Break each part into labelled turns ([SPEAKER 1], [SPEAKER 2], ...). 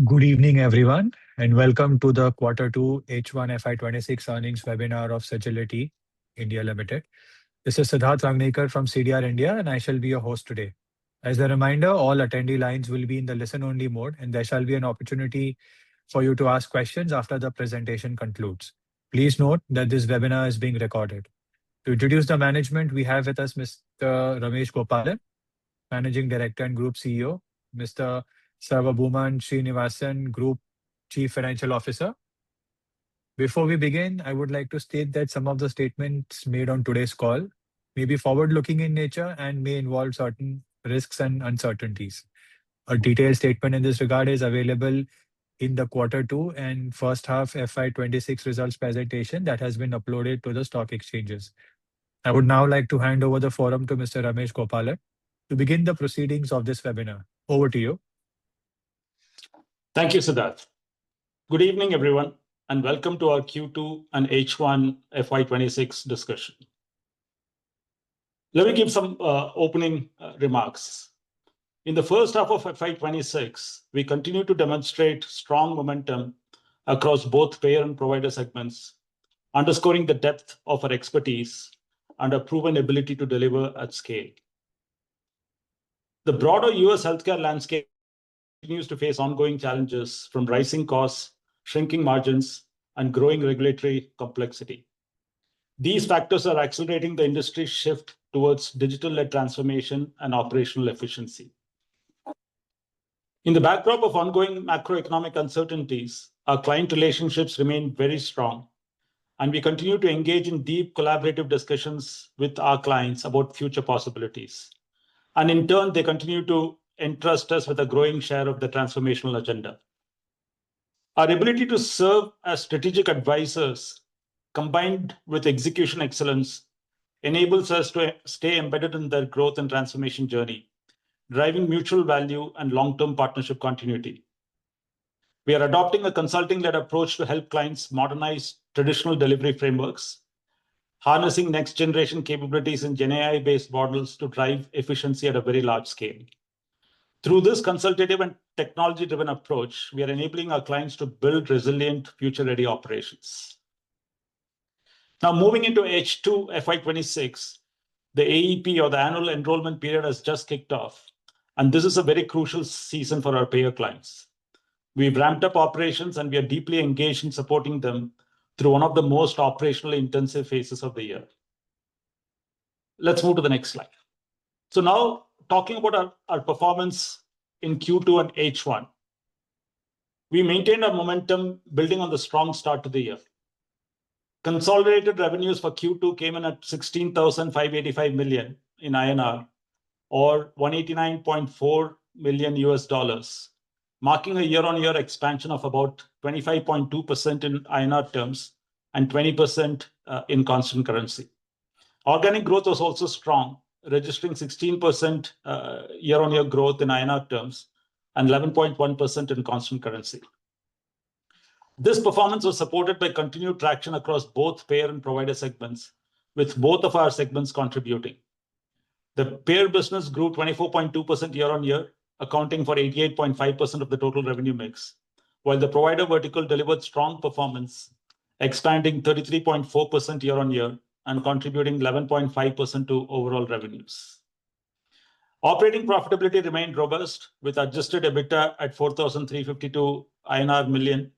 [SPEAKER 1] Good evening, everyone, and welcome to the Quarter 2 H1 FY26 earnings webinar of Sagility India Limited. This is Siddharth Rangnekar from CDR India, and I shall be your host today. As a reminder, all attendee lines will be in the listen-only mode, and there shall be an opportunity for you to ask questions after the presentation concludes. Please note that this webinar is being recorded. To introduce the management, we have with us Mr. Ramesh Gopalan, Managing Director and Group CEO, Mr. Sarvabhuman Srinivasan, Group Chief Financial Officer. Before we begin, I would like to state that some of the statements made on today's call may be forward-looking in nature and may involve certain risks and uncertainties. A detailed statement in this regard is available in the Quarter 2 and first half FY26 results presentation that has been uploaded to the stock exchanges. I would now like to hand over the forum to Mr. Ramesh Gopalan to begin the proceedings of this webinar. Over to you.
[SPEAKER 2] Thank you, Siddharth. Good evening, everyone, and welcome to our Q2 and H1 FY26 discussion. Let me give some opening remarks. In the first half of FY26, we continue to demonstrate strong momentum across both payer and provider segments, underscoring the depth of our expertise and our proven ability to deliver at scale. The broader US healthcare landscape continues to face ongoing challenges from rising costs, shrinking margins, and growing regulatory complexity. These factors are accelerating the industry's shift towards digital-led transformation and operational efficiency. In the backdrop of ongoing macroeconomic uncertainties, our client relationships remain very strong, and we continue to engage in deep collaborative discussions with our clients about future possibilities. And in turn, they continue to entrust us with a growing share of the transformational agenda. Our ability to serve as strategic advisors, combined with execution excellence, enables us to stay embedded in their growth and transformation journey, driving mutual value and long-term partnership continuity. We are adopting a consulting-led approach to help clients modernize traditional delivery frameworks, harnessing next-generation capabilities in GenAI-based models to drive efficiency at a very large scale. Through this consultative and technology-driven approach, we are enabling our clients to build resilient, future-ready operations. Now, moving into H2 FY26, the AEP, or the annual enrollment period, has just kicked off, and this is a very crucial season for our payer clients. We've ramped up operations, and we are deeply engaged in supporting them through one of the most operationally intensive phases of the year. Let's move to the next slide. So now, talking about our performance in Q2 and H1, we maintained our momentum, building on the strong start to the year. Consolidated revenues for Q2 came in at 16,585 million in INR, or $189.4 million, marking a year-on-year expansion of about 25.2% in INR terms and 20% in constant currency. Organic growth was also strong, registering 16% year-on-year growth in INR terms and 11.1% in constant currency. This performance was supported by continued traction across both payer and provider segments, with both of our segments contributing. The payer business grew 24.2% year-on-year, accounting for 88.5% of the total revenue mix, while the provider vertical delivered strong performance, expanding 33.4% year-on-year and contributing 11.5% to overall revenues. Operating profitability remained robust, with adjusted EBITDA at 4,352 million INR,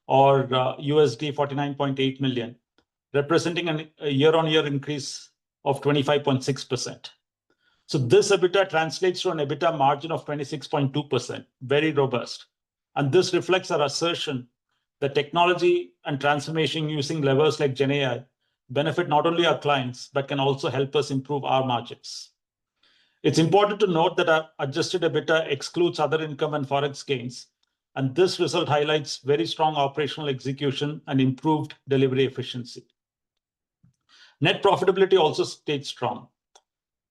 [SPEAKER 2] or $49.8 million, representing a year-on-year increase of 25.6%. So this EBITDA translates to an EBITDA margin of 26.2%, very robust. And this reflects our assertion that technology and transformation using levers like GenAI benefit not only our clients, but can also help us improve our margins. It's important to note that our adjusted EBITDA excludes other income and forex gains, and this result highlights very strong operational execution and improved delivery efficiency. Net profitability also stayed strong.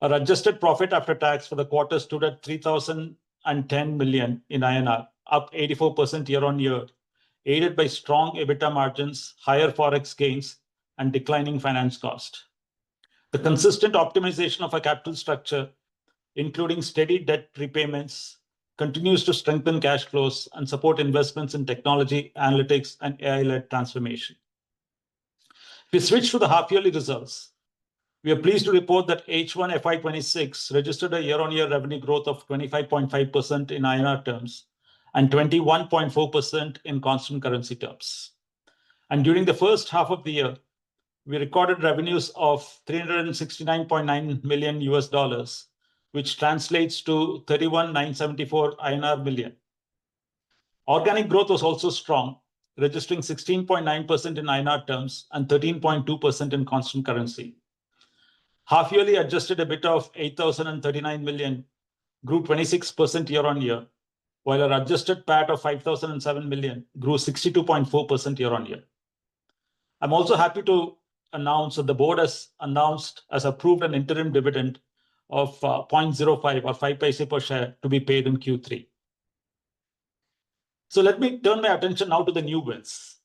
[SPEAKER 2] Our adjusted profit after tax for the quarter stood at 3,010 million INR, up 84% year-on-year, aided by strong EBITDA margins, higher forex gains, and declining finance cost. The consistent optimization of our capital structure, including steady debt repayments, continues to strengthen cash flows and support investments in technology, analytics, and AI-led transformation. If we switch to the half-yearly results, we are pleased to report that H1 FY26 registered a year-on-year revenue growth of 25.5% in INR terms and 21.4% in constant currency terms. And during the first half of the year, we recorded revenues of $369.9 million, which translates to 31,974 INR million. Organic growth was also strong, registering 16.9% in INR terms and 13.2% in constant currency. Half-yearly adjusted EBITDA of 8,039 million grew 26% year-on-year, while our adjusted PAT of 5,007 million grew 62.4% year-on-year. I'm also happy to announce that the board has approved an interim dividend of 0.05 or 5 paise per share to be paid in Q3. So let me turn my attention now to the new wins.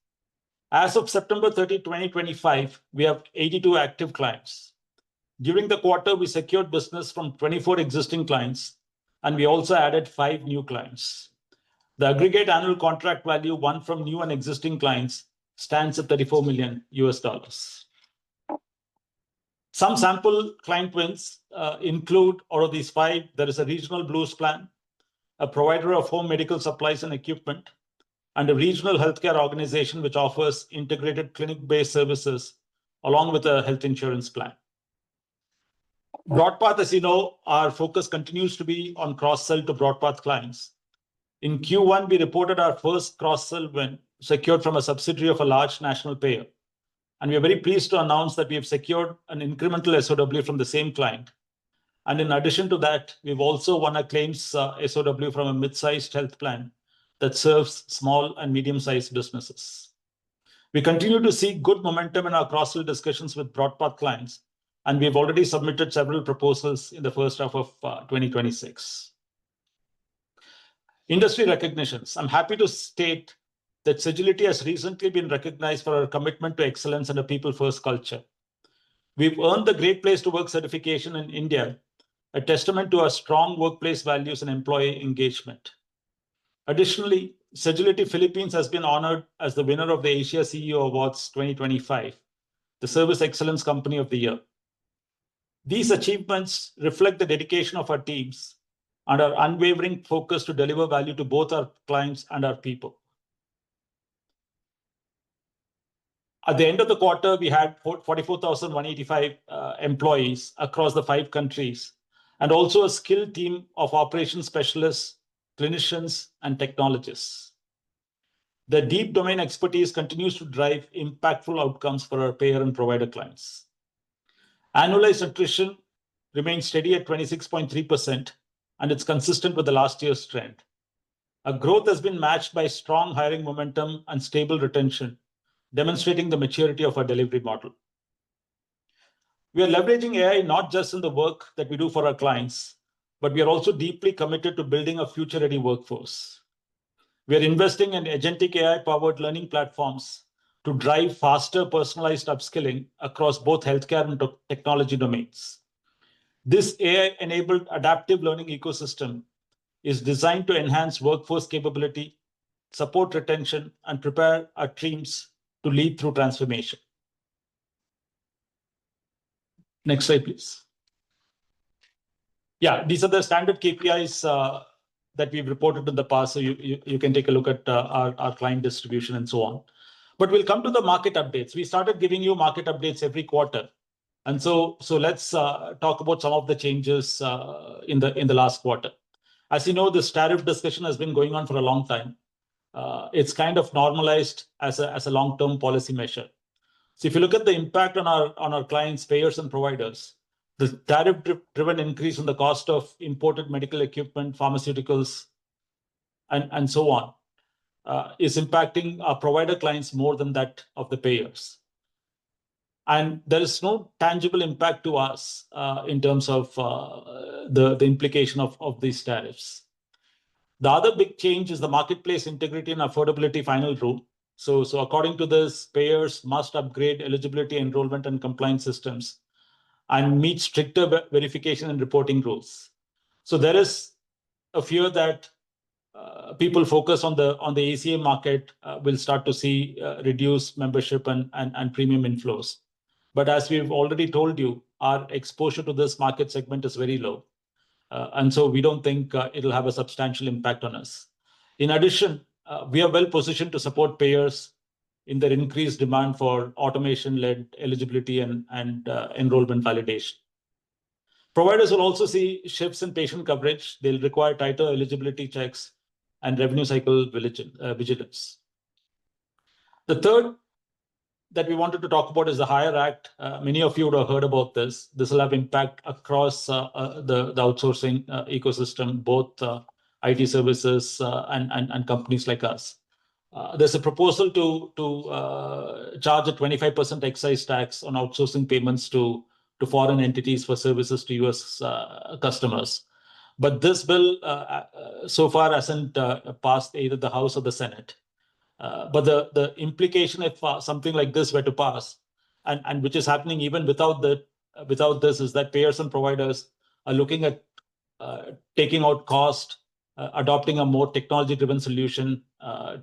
[SPEAKER 2] As of September 30, 2025, we have 82 active clients. During the quarter, we secured business from 24 existing clients, and we also added 5 new clients. The aggregate annual contract value won from new and existing clients stands at $34 million. Some sample client wins include, out of these 5, there is a regional blues plan, a provider of home medical supplies and equipment, and a regional healthcare organization which offers integrated clinic-based services along with a health insurance plan. BroadPath, as you know, our focus continues to be on cross-sell to BroadPath clients. In Q1, we reported our first cross-sell win secured from a subsidiary of a large national payer. And we are very pleased to announce that we have secured an incremental SOW from the same client. And in addition to that, we've also won a claims SOW from a mid-sized health plan that serves small and medium-sized businesses. We continue to see good momentum in our cross-sell discussions with BroadPath clients, and we've already submitted several proposals in the first half of 2026. Industry recognitions. I'm happy to state that Sagility has recently been recognized for our commitment to excellence and a people-first culture. We've earned the Great Place to Work certification in India, a testament to our strong workplace values and employee engagement. Additionally, Sagility Philippines has been honored as the winner of the Asia CEO Awards 2025, the Service Excellence Company of the Year. These achievements reflect the dedication of our teams and our unwavering focus to deliver value to both our clients and our people. At the end of the quarter, we had 44,185 employees across the 5 countries, and also a skilled team of operations specialists, clinicians, and technologists. The deep domain expertise continues to drive impactful outcomes for our payer and provider clients. Annualized attrition remains steady at 26.3%, and it's consistent with the last year's trend. Our growth has been matched by strong hiring momentum and stable retention, demonstrating the maturity of our delivery model. We are leveraging AI not just in the work that we do for our clients, but we are also deeply committed to building a future-ready workforce. We are investing in agentic AI-powered learning platforms to drive faster personalized upskilling across both healthcare and technology domains. This AI-enabled adaptive learning ecosystem is designed to enhance workforce capability, support retention, and prepare our teams to lead through transformation. Next slide, please. Yeah, these are the standard KPIs that we've reported in the past, so you can take a look at our client distribution and so on. But we'll come to the market updates. We started giving you market updates every quarter. And so let's talk about some of the changes in the last quarter. As you know, this tariff discussion has been going on for a long time. It's kind of normalized as a long-term policy measure. So if you look at the impact on our clients, payers, and providers, the tariff-driven increase in the cost of imported medical equipment, pharmaceuticals, and so on is impacting our provider clients more than that of the payers. And there is no tangible impact to us in terms of the implication of these tariffs. The other big change is the marketplace integrity and affordability final rule. So according to this, payers must upgrade eligibility, enrollment, and compliance systems and meet stricter verification and reporting rules. So there is a fear that people focus on the ACA market, will start to see reduced membership and premium inflows. But as we've already told you, our exposure to this market segment is very low. And so we don't think it'll have a substantial impact on us. In addition, we are well positioned to support payers in their increased demand for automation-led eligibility and enrollment validation. Providers will also see shifts in patient coverage. They'll require tighter eligibility checks and revenue cycle vigilance. The third that we wanted to talk about is the Hire Act. Many of you would have heard about this. This will have impact across the outsourcing ecosystem, both IT services and companies like us. There's a proposal to charge a 25% excise tax on outsourcing payments to foreign entities for services to US customers. But this bill so far hasn't passed either the House or the Senate. But the implication if something like this were to pass, and which is happening even without this, is that payers and providers are looking at taking out cost, adopting a more technology-driven solution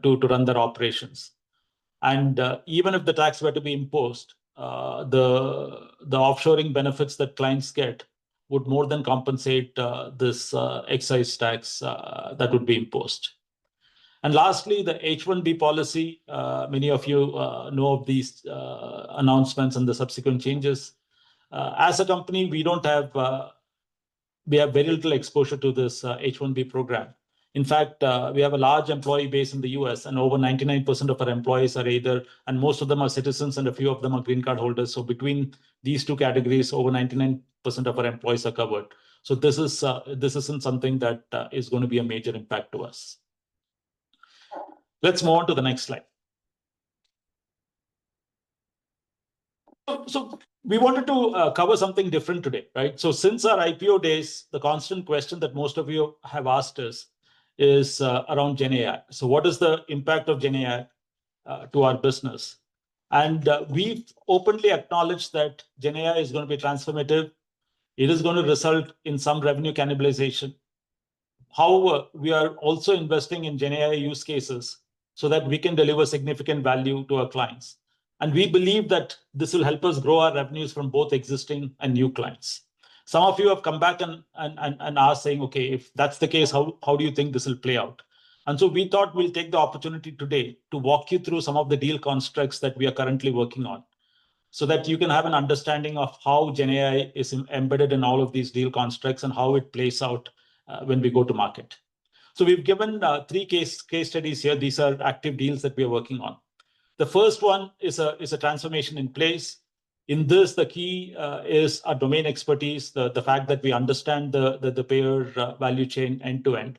[SPEAKER 2] to run their operations. And even if the tax were to be imposed, the offshoring benefits that clients get would more than compensate this excise tax that would be imposed. And lastly, the H-1B policy. Many of you know of these announcements and the subsequent changes. As a company, we have very little exposure to this H-1B program. In fact, we have a large employee base in the US, and over 99% of our employees are and most of them are citizens, and a few of them are green card holders. So between these two categories, over 99% of our employees are covered. So this isn't something that is going to be a major impact to us. Let's move on to the next slide. So we wanted to cover something different today, right? So since our IPO days, the constant question that most of you have asked us is around GenAI. So what is the impact of GenAI to our business? And we've openly acknowledged that GenAI is going to be transformative. It is going to result in some revenue cannibalization. However, we are also investing in GenAI use cases so that we can deliver significant value to our clients. And we believe that this will help us grow our revenues from both existing and new clients. Some of you have come back and asked, saying, okay, if that's the case, how do you think this will play out? And so we thought we'll take the opportunity today to walk you through some of the deal constructs that we are currently working on, so that you can have an understanding of how GenAI is embedded in all of these deal constructs and how it plays out when we go to market. So we've given 3 case studies here. These are active deals that we are working on. The first one is a transformation in place. In this, the key is our domain expertise, the fact that we understand the payer value chain end to end.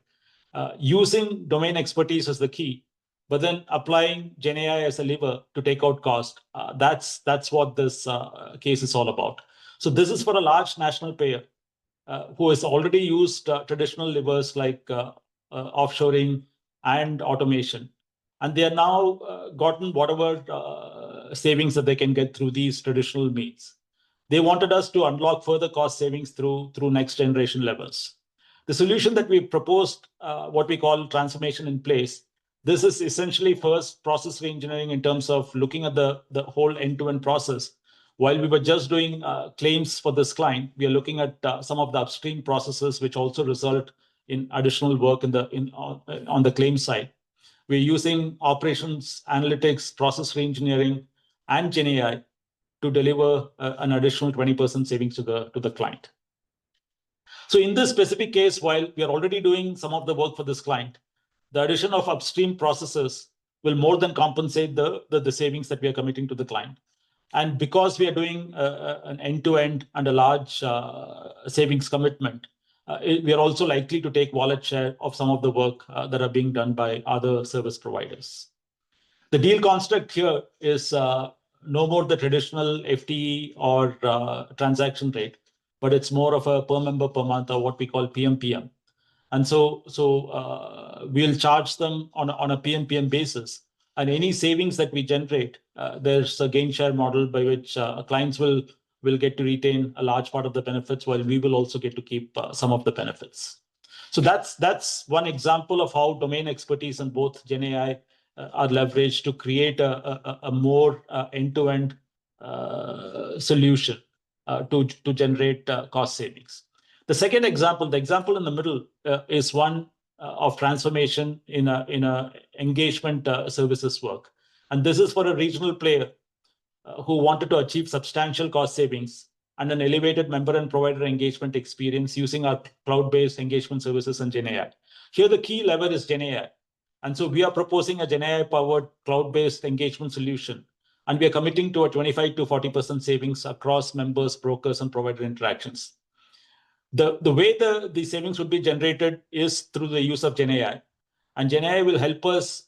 [SPEAKER 2] Using domain expertise is the key, but then applying GenAI as a lever to take out cost. That's what this case is all about. So this is for a large national payer who has already used traditional levers like offshoring and automation. And they are now gotten whatever savings that they can get through these traditional means. They wanted us to unlock further cost savings through next generation levels. The solution that we proposed, what we call transformation in place, this is essentially first process reengineering in terms of looking at the whole end-to-end process. While we were just doing claims for this client, we are looking at some of the upstream processes, which also result in additional work on the claim side. We're using operations, analytics, process reengineering, and GenAI to deliver an additional 20% savings to the client. So in this specific case, while we are already doing some of the work for this client, the addition of upstream processes will more than compensate the savings that we are committing to the client. And because we are doing an end-to-end and a large savings commitment, we are also likely to take wallet share of some of the work that are being done by other service providers. The deal construct here is no more the traditional FTE or transaction rate, but it's more of a per member per month, or what we call PMPM. And so we'll charge them on a PMPM basis. And any savings that we generate, there's a gain share model by which clients will get to retain a large part of the benefits, while we will also get to keep some of the benefits. So that's one example of how domain expertise in both GenAI are leveraged to create a more end-to-end solution to generate cost savings. The second example, the example in the middle, is one of transformation in a engagement services work, and this is for a regional player who wanted to achieve substantial cost savings and an elevated member and provider engagement experience using our cloud-based engagement services and GenAI. Here, the key lever is GenAI. And so we are proposing a GenAI-powered cloud-based engagement solution, and we are committing to a 25 to 40% savings across members, brokers, and provider interactions. The way the savings would be generated is through the use of GenAI, and GenAI will help us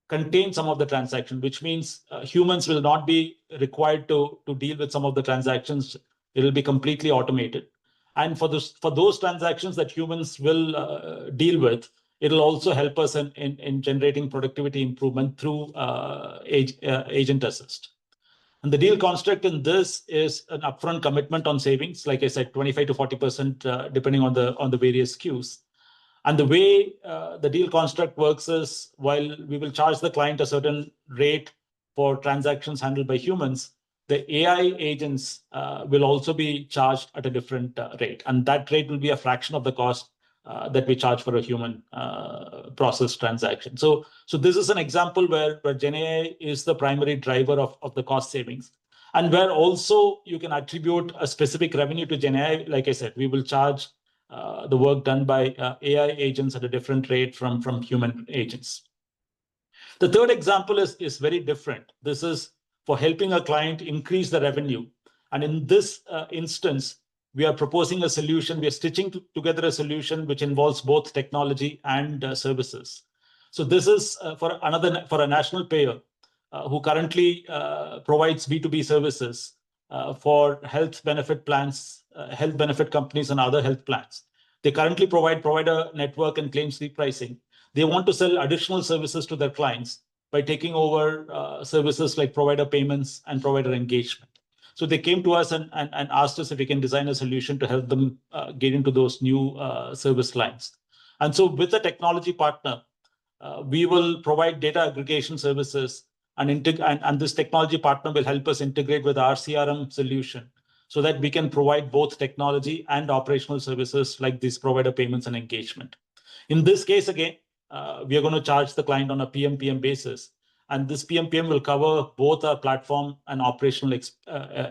[SPEAKER 2] contain some of the transaction, which means humans will not be required to deal with some of the transactions. It will be completely automated. And for those transactions that humans will deal with, it'll also help us in generating productivity improvement through agent assist. And the deal construct in this is an upfront commitment on savings, like I said, 25 to 40%, depending on the various SKUs. And the way the deal construct works is, while we will charge the client a certain rate for transactions handled by humans, the AI agents will also be charged at a different rate. And that rate will be a fraction of the cost that we charge for a human process transaction. So this is an example where GenAI is the primary driver of the cost savings. And where also you can attribute a specific revenue to GenAI, like I said, we will charge the work done by AI agents at a different rate from human agents. The third example is very different. This is for helping a client increase the revenue. And in this instance, we are proposing a solution. We are stitching together a solution which involves both technology and services. So this is for a national payer who currently provides B2B services for health benefit plans, health benefit companies, and other health plans. They currently provide provider network and claims repricing. They want to sell additional services to their clients by taking over services like provider payments and provider engagement. So they came to us and asked us if we can design a solution to help them get into those new service lines. And so with a technology partner, we will provide data aggregation services, and this technology partner will help us integrate with our CRM solution so that we can provide both technology and operational services like these provider payments and engagement. In this case, again, we are going to charge the client on a PMPM basis. And this PMPM will cover both our platform and operational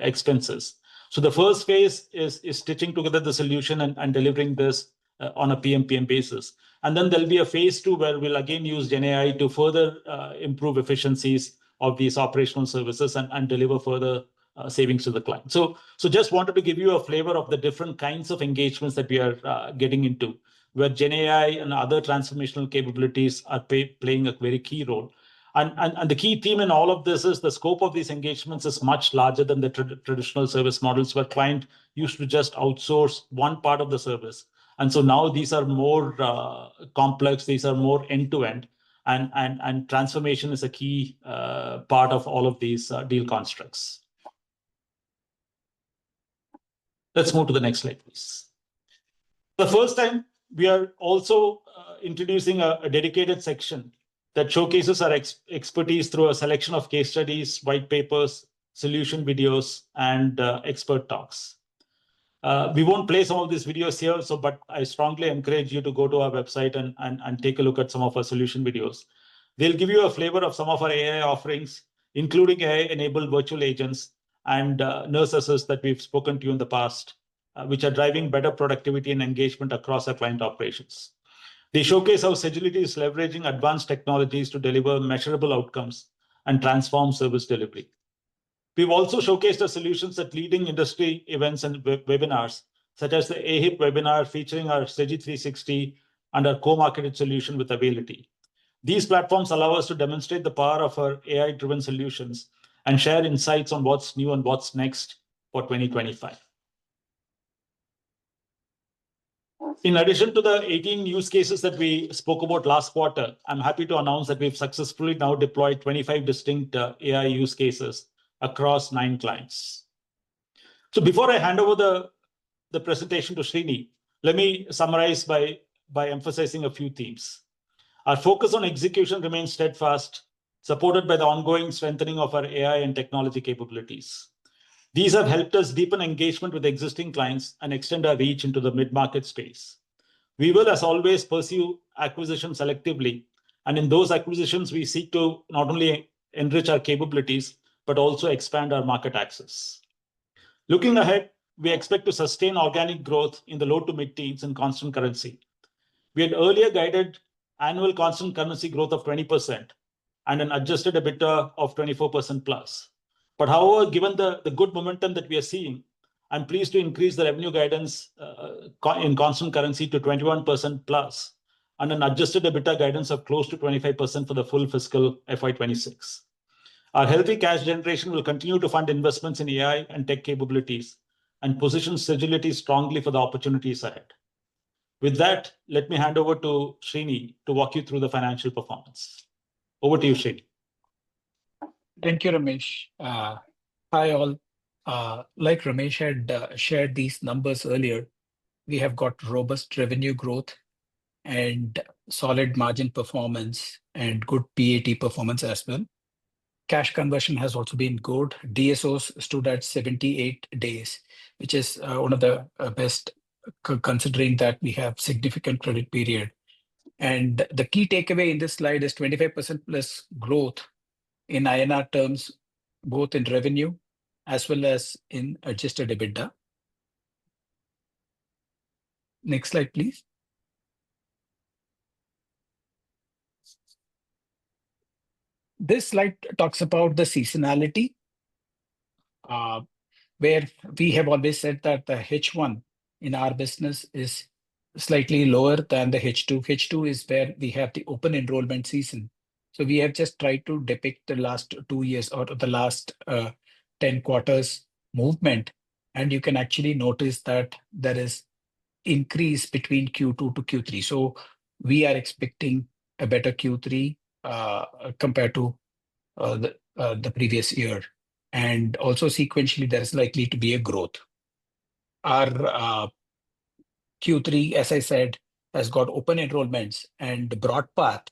[SPEAKER 2] expenses. So the first phase is stitching together the solution and delivering this on a PMPM basis. And then there'll be a phase 2 where we'll again use GenAI to further improve efficiencies of these operational services and deliver further savings to the client. So just wanted to give you a flavor of the different kinds of engagements that we are getting into, where GenAI and other transformational capabilities are playing a very key role. And the key theme in all of this is the scope of these engagements is much larger than the traditional service models, where client used to just outsource one part of the service. And so now these are more complex, these are more end-to-end, and transformation is a key part of all of these deal constructs. Let's move to the next slide, please. The first time, we are also introducing a dedicated section that showcases our expertise through a selection of case studies, white papers, solution videos, and expert talks. We won't play some of these videos here, but I strongly encourage you to go to our website and take a look at some of our solution videos. They'll give you a flavor of some of our AI offerings, including AI-enabled virtual agents and nurse assist that we've spoken to you in the past, which are driving better productivity and engagement across our client operations. They showcase how Sagility is leveraging advanced technologies to deliver measurable outcomes and transform service delivery. We've also showcased our solutions at leading industry events and webinars, such as the AHIP webinar featuring our Sagi 360 and our co-marketed solution with Availity. These platforms allow us to demonstrate the power of our AI-driven solutions and share insights on what's new and what's next for 2025. In addition to the 18 use cases that we spoke about last quarter, I'm happy to announce that we've successfully now deployed 25 distinct AI use cases across 9 clients. So before I hand over the presentation to Srini, Let me summarize by emphasizing a few themes. Our focus on execution remains steadfast, supported by the ongoing strengthening of our AI and technology capabilities. These have helped us deepen engagement with existing clients and extend our reach into the mid-market space. We will, as always, pursue acquisition selectively, and in those acquisitions, we seek to not only enrich our capabilities, but also expand our market access. Looking ahead, we expect to sustain organic growth in the low to mid-teens in constant currency. We had earlier guided annual constant currency growth of 20% and an adjusted EBITDA of 24% plus. But however, given the good momentum that we are seeing, I'm pleased to increase the revenue guidance in constant currency to 21% plus and an adjusted EBITDA guidance of close to 25% for the full fiscal FY26. Our healthy cash generation will continue to fund investments in AI and tech capabilities and position Sagility strongly for the opportunities ahead. With that, let me hand over to Srini to walk you through the financial performance. Over to you, Srini.
[SPEAKER 3] Thank you, Ramesh. Hi, all. Like Ramesh had shared these numbers earlier, we have got robust revenue growth and solid margin performance and good PAT performance as well. Cash conversion has also been good. DSOs stood at 78 days, which is one of the best considering that we have significant credit period. And the key takeaway in this slide is 25% plus growth in INR terms, both in revenue as well as in adjusted EBITDA. Next slide, please. This slide talks about the seasonality, where we have always said that the H1 in our business is slightly lower than the H2. H2 is where we have the open enrollment season. So we have just tried to depict the last 2 years or the last 10 quarters movement. And you can actually notice that there is increase between Q2 to Q3. So we are expecting a better Q3 compared to the previous year. And also sequentially, there is likely to be a growth. Our Q3, as I said, has got open enrollments, and BroadPath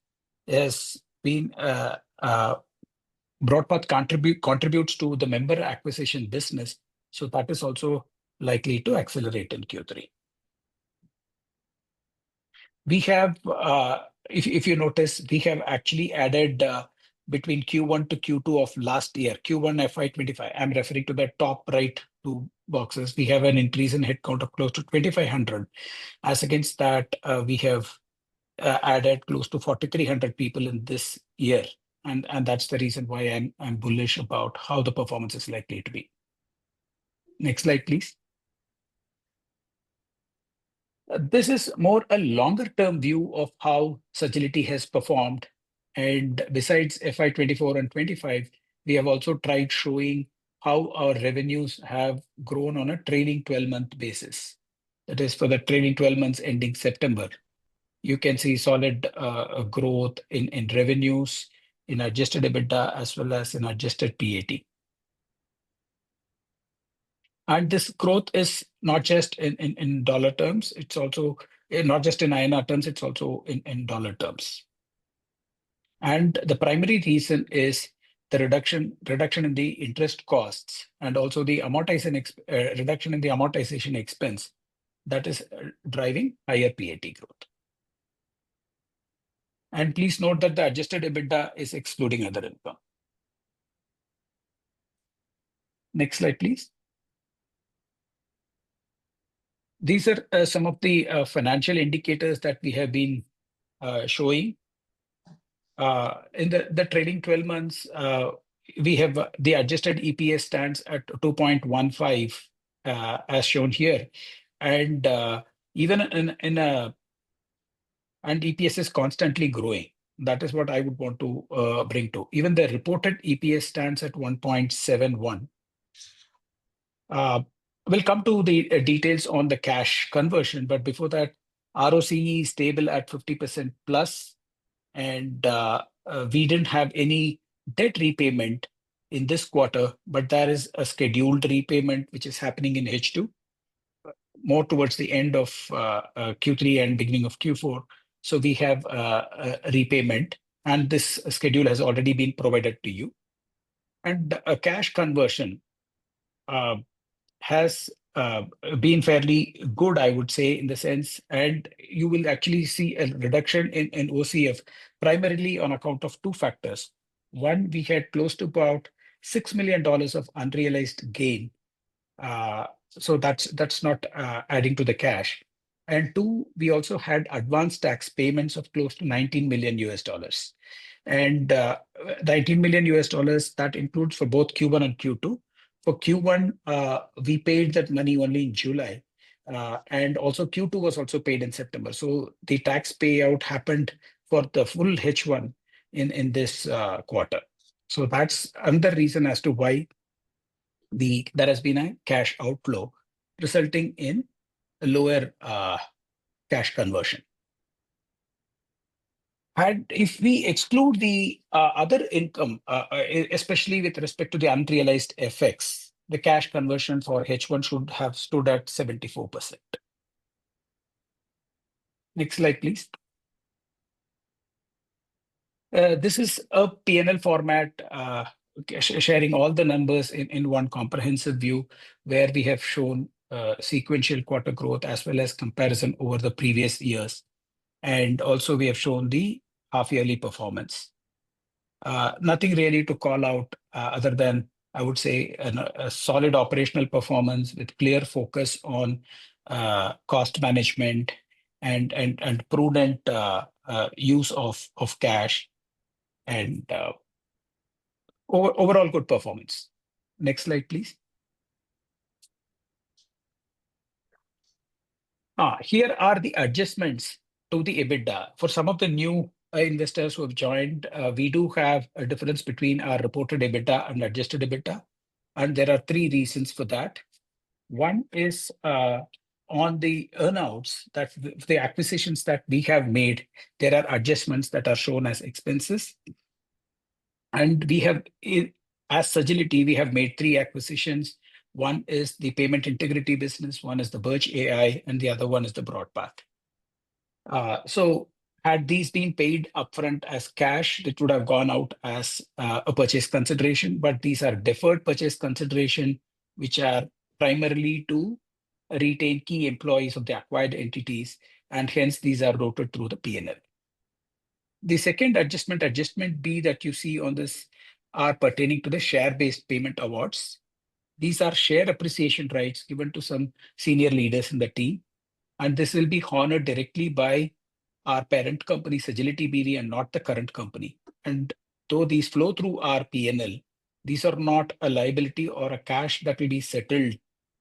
[SPEAKER 3] has been BroadPath contributes to the member acquisition business. So that is also likely to accelerate in Q3. We have, if you notice, we have actually added between Q1 to Q2 of last year, Q1 FY25. I'm referring to the top right two boxes. We have an increase in headcount of close to 2,500. As against that, we have added close to 4,300 people in this year. And that's the reason why I'm bullish about how the performance is likely to be. Next slide, please. This is more a longer term view of how Sagility has performed. And besides FY24 and 25, we have also tried showing how our revenues have grown on a trailing 12-month basis. That is for the trailing 12 months ending September. You can see solid growth in revenues, in adjusted EBITDA, as well as in adjusted PAT. And this growth is not just in dollar terms, it's also not just in INR terms, it's also in dollar terms. And the primary reason is the reduction in the interest costs and also the reduction in the amortization expense that is driving higher PAT growth. And please note that the adjusted EBITDA is excluding other income. Next slide, please. These are some of the financial indicators that we have been showing. In the trailing 12 months, we have the adjusted EPS stands at 2.15 as shown here. And even and EPS is constantly growing. That is what I would want to bring to. Even the reported EPS stands at 1.71. We'll come to the details on the cash conversion, but before that, ROCE is stable at 50% plus, and we didn't have any debt repayment in this quarter, but there is a scheduled repayment which is happening in H2. more towards the end of Q3 and beginning of Q4. So we have a repayment, and this schedule has already been provided to you. And a cash conversion has been fairly good, I would say, in the sense, and you will actually see a reduction in OCF primarily on account of two factors. One, we had close to about $6 million of unrealized gain. So that's not adding to the cash. And two, we also had advanced tax payments of close to $19 million US. And $19 million US, that includes for both Q1 and Q2. For Q1, we paid that money only in July. And also Q2 was also paid in September. So the tax payout happened for the full H1 in this quarter. So that's another reason as to why there has been a cash outflow, resulting in a lower cash conversion. And if we exclude the other income, especially with respect to the unrealized effects, the cash conversion for H1 should have stood at 74%. Next slide, please. This is a P&L format sharing all the numbers in one comprehensive view, where we have shown sequential quarter growth as well as comparison over the previous years. And also we have shown the half-yearly performance. Nothing really to call out other than, I would say, a solid operational performance with clear focus on cost management and prudent use of cash, and overall good performance. Next slide, please. Here are the adjustments to the EBITDA. For some of the new investors who have joined, we do have a difference between our reported EBITDA and adjusted EBITDA. And there are three reasons for that. One is on the earnouts, that the acquisitions that we have made, there are adjustments that are shown as expenses. And we have, as Sagility, we have made three acquisitions. One is the payment integrity business, one is the Birch AI, and the other one is the Broadpath. So had these been paid upfront as cash, it would have gone out as a purchase consideration, but these are deferred purchase consideration, which are primarily to retain key employees of the acquired entities, and hence these are routed through the P&L. The second adjustment B that you see on this are pertaining to the share-based payment awards. These are share appreciation rights given to some senior leaders in the team, and this will be honored directly by our parent company, Sagility BV, and not the current company. And though these flow through our P&L, these are not a liability or a cash that will be settled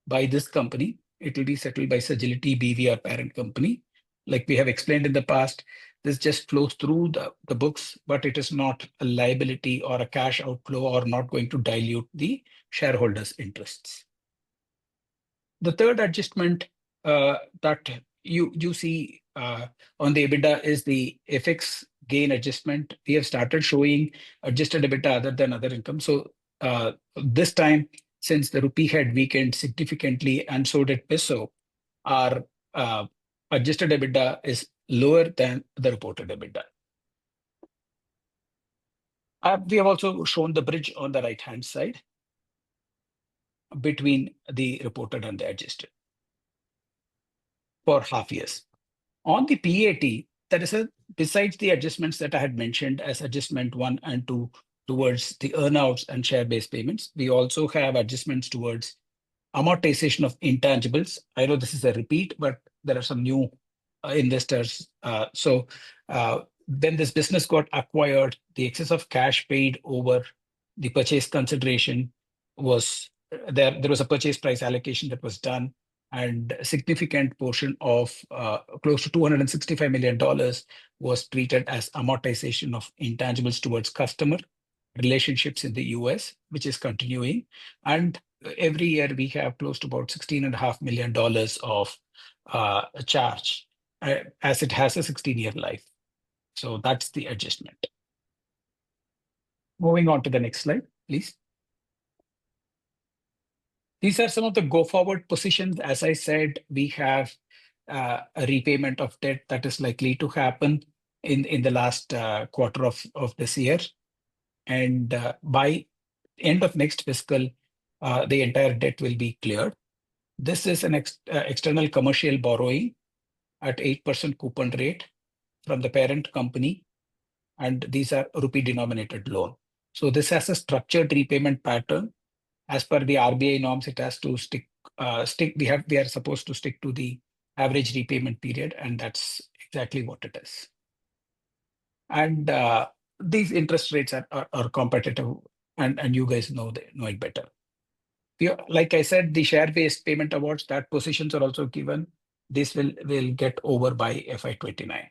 [SPEAKER 3] by this company. It will be settled by Sagility BV, our parent company. Like we have explained in the past, this just flows through the books, but it is not a liability or a cash outflow, or not going to dilute the shareholders' interests. The third adjustment that you see on the EBITDA is the FX gain adjustment. We have started showing adjusted EBITDA other than other income. So this time, since the rupee had weakened significantly and so did peso, our adjusted EBITDA is lower than the reported EBITDA. We have also shown the bridge on the right-hand side between the reported and the adjusted for half years. On the PAT, there is besides the adjustments that I had mentioned as adjustment 1 and 2 towards the earnouts and share-based payments, we also have adjustments towards amortization of intangibles. I know this is a repeat, but there are some new investors. So when this business got acquired, the excess of cash paid over the purchase consideration was there was a purchase price allocation that was done, and a significant portion of close to $265 million was treated as amortization of intangibles towards customer relationships in the US, which is continuing. And every year we have close to about $16.5 million of charge, as it has a 16-year life. So that's the adjustment. Moving on to the next slide, please. These are some of the go-forward positions. As I said, we have a repayment of debt that is likely to happen in the last quarter of this year. And by end of next fiscal, the entire debt will be cleared. This is an external commercial borrowing at 8% coupon rate from the parent company, and these are rupee-denominated loan. So this has a structured repayment pattern. As per the RBI norms, it has to stick. We are supposed to stick to the average repayment period, and that's exactly what it is. And these interest rates are competitive, and you guys know it better. Like I said, the share-based payment awards, that positions are also given. This will get over by FY29.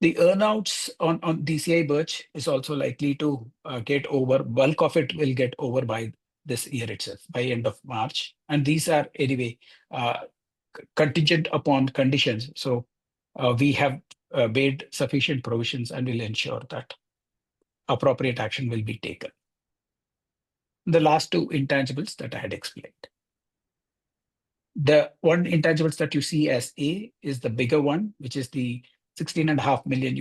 [SPEAKER 3] The earnouts on DCI Birch is also likely to get over. Bulk of it will get over by this year itself, by end of March. And these are anyway contingent upon conditions. So we have made sufficient provisions and will ensure that appropriate action will be taken. The last two intangibles that I had explained. The one intangibles that you see as A is the bigger one, which is the $16.5 million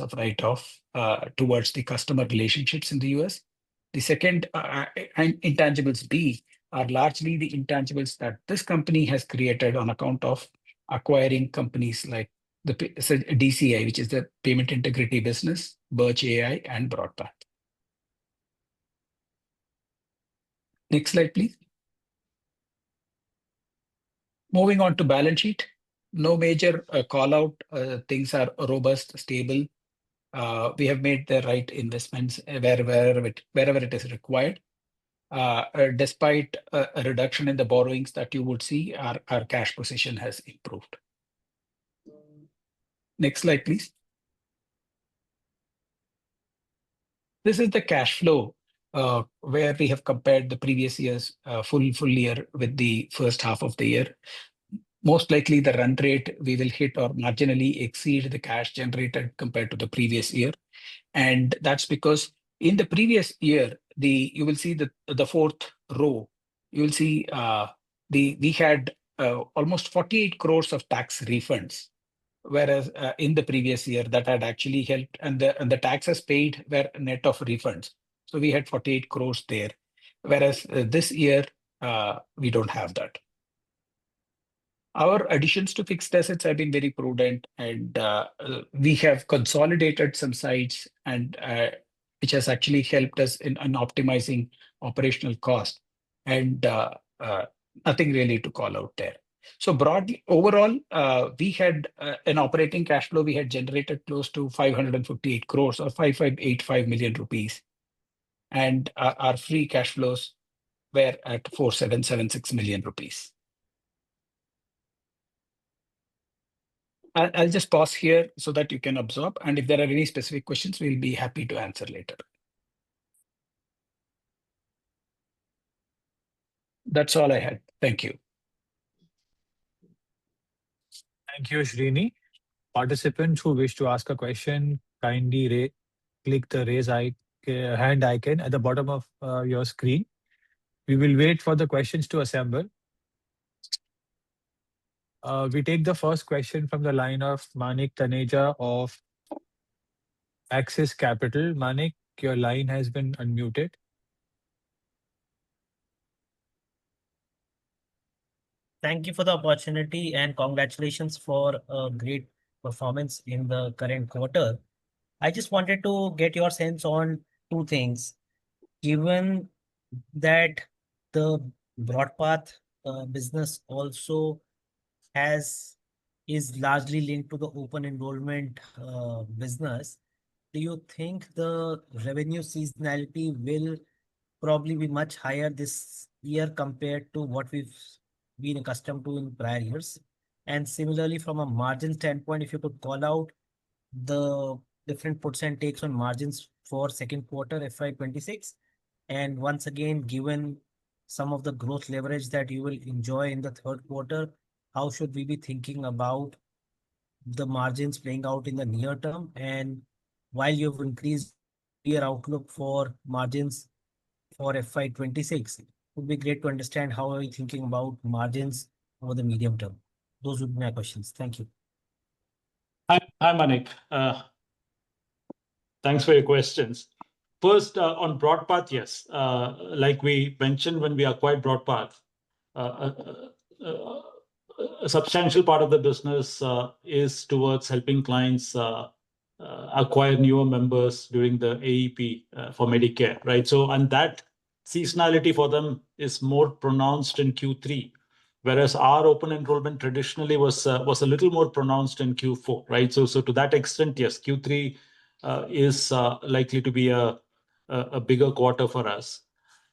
[SPEAKER 3] of write-off towards the customer relationships in the US. The second intangibles B are largely the intangibles that this company has created on account of acquiring companies like the DCI, which is the payment integrity business, Birch AI, and Broadpath. Next slide, please. Moving on to balance sheet, no major call out. Things are robust, stable. We have made the right investments wherever it is required. Despite a reduction in the borrowings that you would see, our cash position has improved. Next slide, please. This is the cash flow where we have compared the previous year's full year with the first half of the year. Most likely the run rate we will hit or marginally exceed the cash generated compared to the previous year. And that's because in the previous year, you will see the fourth row, you will see we had almost 48 crores of tax refunds, whereas in the previous year that had actually helped, and the taxes paid were net of refunds. So we had 48 crores there, whereas this year we don't have that. Our additions to fixed assets have been very prudent, and we have consolidated some sites, and which has actually helped us in optimizing operational cost, and nothing really to call out there. So broadly, overall, we had an operating cash flow. We had generated close to 558 crores or 5585 million rupees, and our free cash flows were at 4776 million rupees. I'll just pause here so that you can absorb. And if there are any specific questions, we'll be happy to answer later. That's all I had. Thank you.
[SPEAKER 1] Thank you, Srini. Participants who wish to ask a question, kindly click the hand icon at the bottom of your screen. We will wait for the questions to assemble. We take the first question from the line of Manik Taneja of Axis Capital. Manik, your line has been unmuted.
[SPEAKER 4] Thank you for the opportunity and congratulations for a great performance in the current quarter. I just wanted to get your sense on two things. Given that the Broadpath business also is largely linked to the open enrollment business, do you think the revenue seasonality will probably be much higher this year compared to what we've been accustomed to in prior years? And similarly, from a margin standpoint, if you could call out the different puts and takes on margins for second quarter FY26. And once again, given some of the growth leverage that you will enjoy in the third quarter, how should we be thinking about the margins playing out in the near term? And while you've increased your outlook for margins for FY26. It would be great to understand how are you thinking about margins over the medium term. Those would be my questions. Thank you.
[SPEAKER 2] Hi, Manik. Thanks for your questions. First, on BroadPath, yes. Like we mentioned when we acquired BroadPath, a substantial part of the business is towards helping clients acquire newer members during the AEP for Medicare, right? So, and that seasonality for them is more pronounced in Q3, whereas our open enrollment traditionally was a little more pronounced in Q4, right? So to that extent, yes, Q3 is likely to be a bigger quarter for us.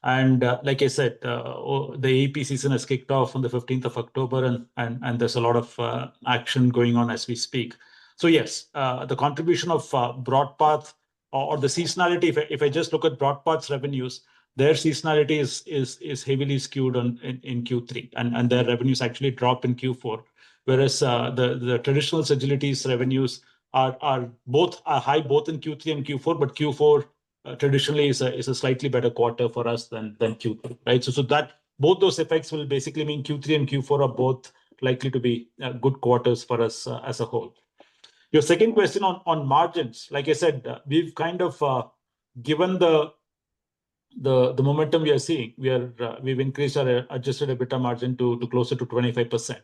[SPEAKER 2] And like I said, the AEP season has kicked off on the 15th of October, and there's a lot of action going on as we speak. So yes, the contribution of BroadPath or the seasonality, if I just look at BroadPath's revenues, their seasonality is heavily skewed in Q3, and their revenues actually drop in Q4, whereas the traditional Sagility's revenues are high both in Q3 and Q4, but Q4 traditionally is a slightly better quarter for us than Q3, right? So that both those effects will basically mean Q3 and Q4 are both likely to be good quarters for us as a whole. Your second question on margins, like I said, we've kind of given the momentum we are seeing. We've increased our adjusted EBITDA margin to closer to 25%.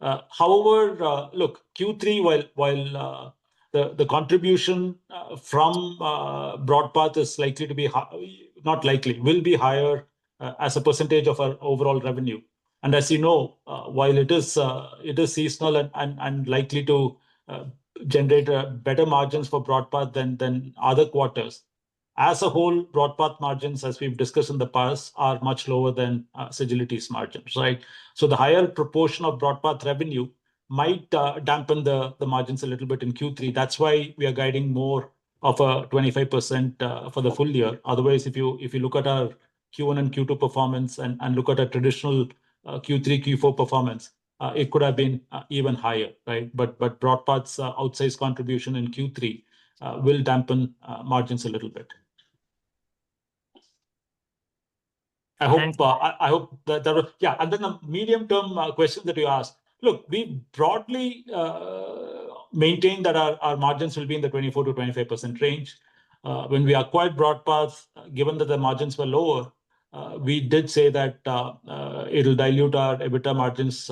[SPEAKER 2] However, look, Q3, while the contribution from BroadPath is likely to be not likely, will be higher as a percentage of our overall revenue. And as you know, while it is seasonal and likely to generate better margins for BroadPath than other quarters, as a whole, BroadPath margins, as we've discussed in the past, are much lower than Sagility's margins, right? So the higher proportion of BroadPath revenue might dampen the margins a little bit in Q3. That's why we are guiding more of a 25% for the full year. Otherwise, if you look at our Q1 and Q2 performance and look at a traditional Q3, Q4 performance, it could have been even higher, right? But BroadPath's outsized contribution in Q3 will dampen margins a little bit. I hope that was, yeah. And then the medium-term question that you asked. Look, we broadly maintain that our margins will be in the 24 to 25% range. When we acquired BroadPath, given that the margins were lower, we did say that it'll dilute our EBITDA margins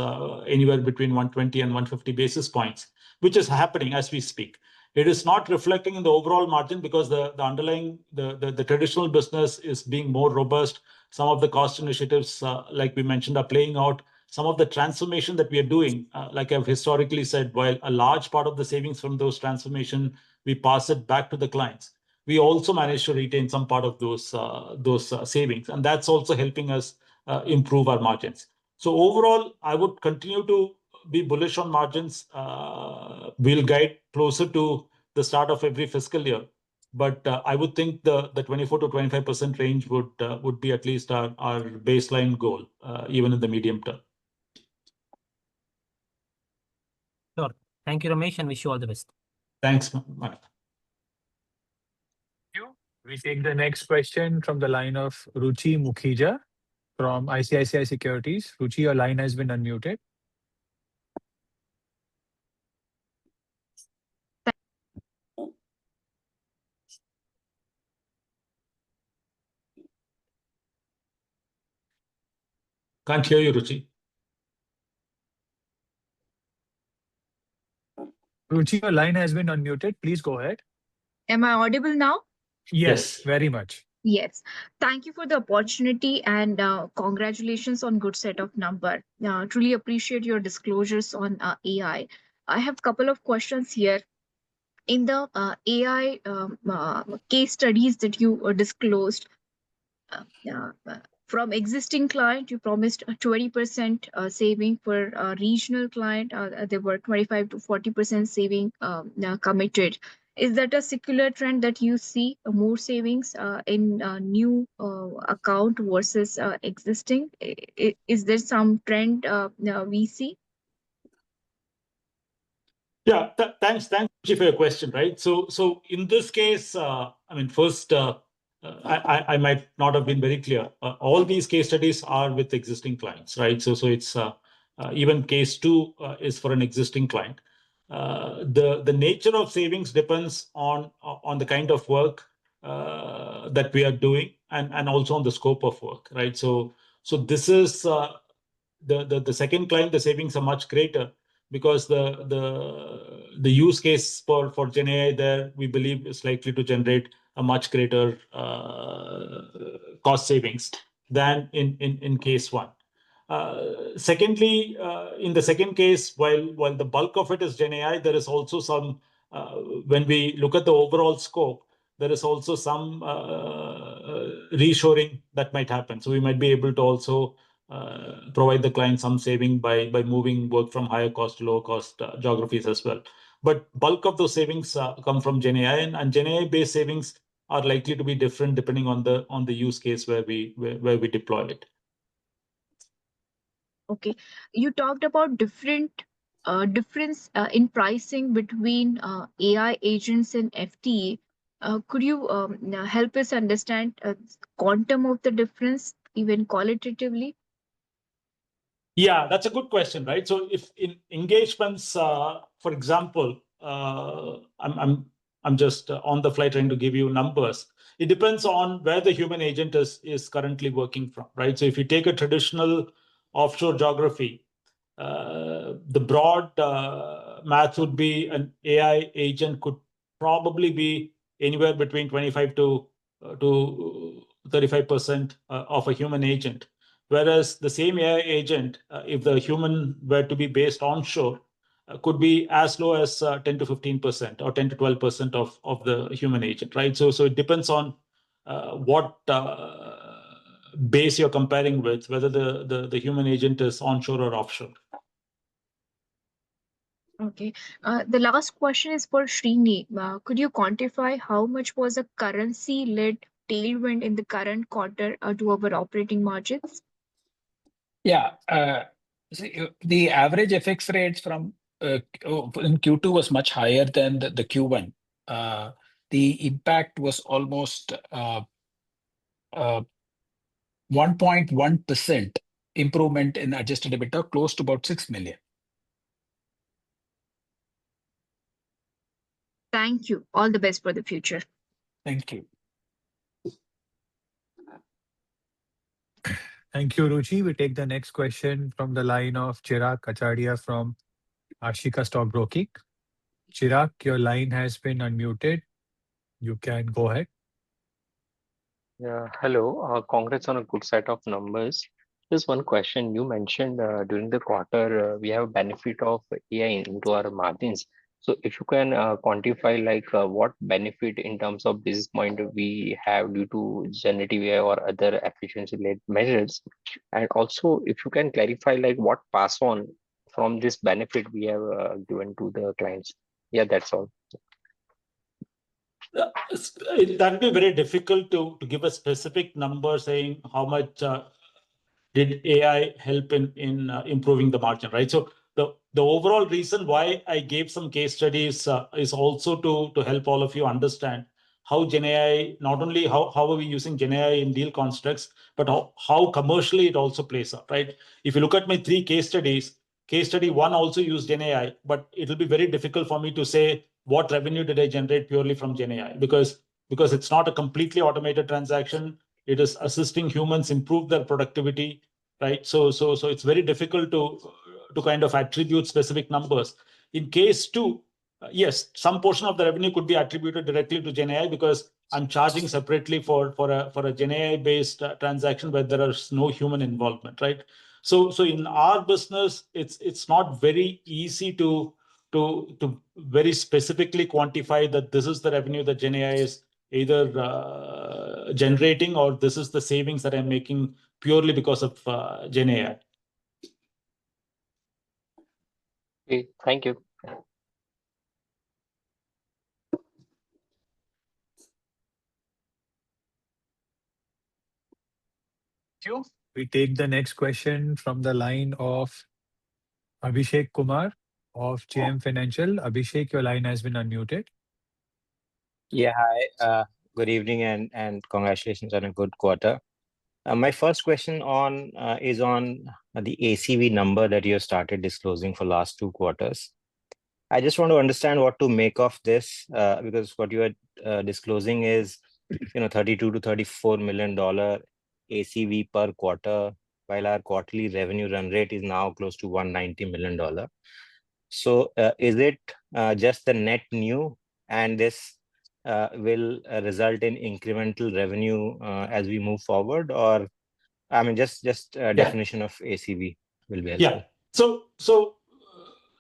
[SPEAKER 2] anywhere between 120 and 150 basis points, which is happening as we speak. It is not reflecting in the overall margin because the underlying, the traditional business is being more robust. Some of the cost initiatives, like we mentioned, are playing out. Some of the transformation that we are doing, like I've historically said, while a large part of the savings from those transformation, we pass it back to the clients. We also manage to retain some part of those savings, and that's also helping us improve our margins. So overall, I would continue to be bullish on margins. We'll guide closer to the start of every fiscal year. But I would think the 24 to 25% range would be at least our baseline goal, even in the medium term.
[SPEAKER 4] Sure. Thank you, Ramesh, and wish you all the best.
[SPEAKER 2] Thanks, Manik.
[SPEAKER 1] We take the next question from the line of Ruchi Mukhija from ICICI Securities. Ruchi, your line has been unmuted.
[SPEAKER 2] Can't hear you, Ruchi.
[SPEAKER 1] Ruchi, your line has been unmuted. Please go ahead.
[SPEAKER 5] Am I audible now?
[SPEAKER 1] Yes, very much.
[SPEAKER 5] Yes. Thank you for the opportunity and congratulations on good set of number. Truly appreciate your disclosures on AI. I have a couple of questions here. In the AI case studies that you disclosed, from existing client, you promised a 20% saving for a regional client. There were 25 to 40% saving committed. Is that a secular trend that you see more savings in new account versus existing? Is there some trend we see?
[SPEAKER 2] Yeah, thanks, Ruchi, for your question, right? So in this case, I mean, first, I might not have been very clear. All these case studies are with existing clients, right? So it's even case 2 is for an existing client. The nature of savings depends on the kind of work that we are doing and also on the scope of work, right? So this is the second client. The savings are much greater because the use case for Gen AI there, we believe, is likely to generate a much greater cost savings than in case 1. Secondly, in the second case, while the bulk of it is Gen AI, there is also some, when we look at the overall scope, there is also some reshoring that might happen. So we might be able to also provide the client some saving by moving work from higher cost to lower cost geographies as well. But bulk of those savings come from Gen AI, and Gen AI based savings are likely to be different depending on the use case where we deploy it.
[SPEAKER 5] Okay, you talked about difference in pricing between AI agents and FTE. Could you help us understand quantum of the difference, even qualitatively?
[SPEAKER 2] Yeah, that's a good question, right? So if in engagements, for example, I'm just on the fly trying to give you numbers. It depends on where the human agent is currently working from, right? So if you take a traditional offshore geography, the broad math would be an AI agent could probably be anywhere between 25 to 35% of a human agent. Whereas the same AI agent, if the human were to be based onshore, could be as low as 10 to 15% or 10 to 12% of the human agent, right? So it depends on what base you're comparing with, whether the human agent is onshore or offshore.
[SPEAKER 5] Okay. The last question is for Srini. Could you quantify how much was a currency-led tailwind in the current quarter to our operating margins?
[SPEAKER 3] Yeah. The average FX rates from in Q2 was much higher than the Q1. The impact was almost 1.1% improvement in adjusted EBITDA, close to about 6 million.
[SPEAKER 5] Thank you. All the best for the future.
[SPEAKER 3] Thank you.
[SPEAKER 1] Thank you, Ruchi. We take the next question from the line of Chirag Kacharia from Ashika Stockbroking. Chirag, your line has been unmuted. You can go ahead.
[SPEAKER 6] Yeah, hello. Congrats on a good set of numbers. Just one question. You mentioned during the quarter we have benefit of AI into our margins. So if you can quantify what benefit in terms of business point we have due to generative AI or other efficiency-led measures, and also if you can clarify what pass on from this benefit we have given to the clients. Yeah, that's all.
[SPEAKER 2] That would be very difficult to give a specific number saying how much did AI help in improving the margin, right? So the overall reason why I gave some case studies is also to help all of you understand how Gen AI, not only how are we using Gen AI in deal constructs, but how commercially it also plays out, right? If you look at my 3 case studies, case study 1 also used Gen AI, but it'll be very difficult for me to say what revenue did I generate purely from Gen AI because it's not a completely automated transaction. It is assisting humans improve their productivity, right? So it's very difficult to kind of attribute specific numbers. In case 2, yes, some portion of the revenue could be attributed directly to Gen AI because I'm charging separately for a Gen AI based transaction where there is no human involvement, right? So in our business, it's not very easy to very specifically quantify that this is the revenue that Gen AI is either generating or this is the savings that I'm making purely because of Gen AI.
[SPEAKER 6] Okay, thank you.
[SPEAKER 1] Thank you. We take the next question from the line of Abhishek Kumar of JM Financial. Abhishek, your line has been unmuted.
[SPEAKER 7] Yeah, hi. Good evening and congratulations on a good quarter. My first question is on the ACV number that you have started disclosing for last 2 quarters. I just want to understand what to make of this because what you are disclosing is 32 to 34 million dollar ACV per quarter, while our quarterly revenue run rate is now close to 190 million dollar. So is it just the net new, and this will result in incremental revenue as we move forward, or I mean just definition of ACV will be helpful.
[SPEAKER 2] Yeah. So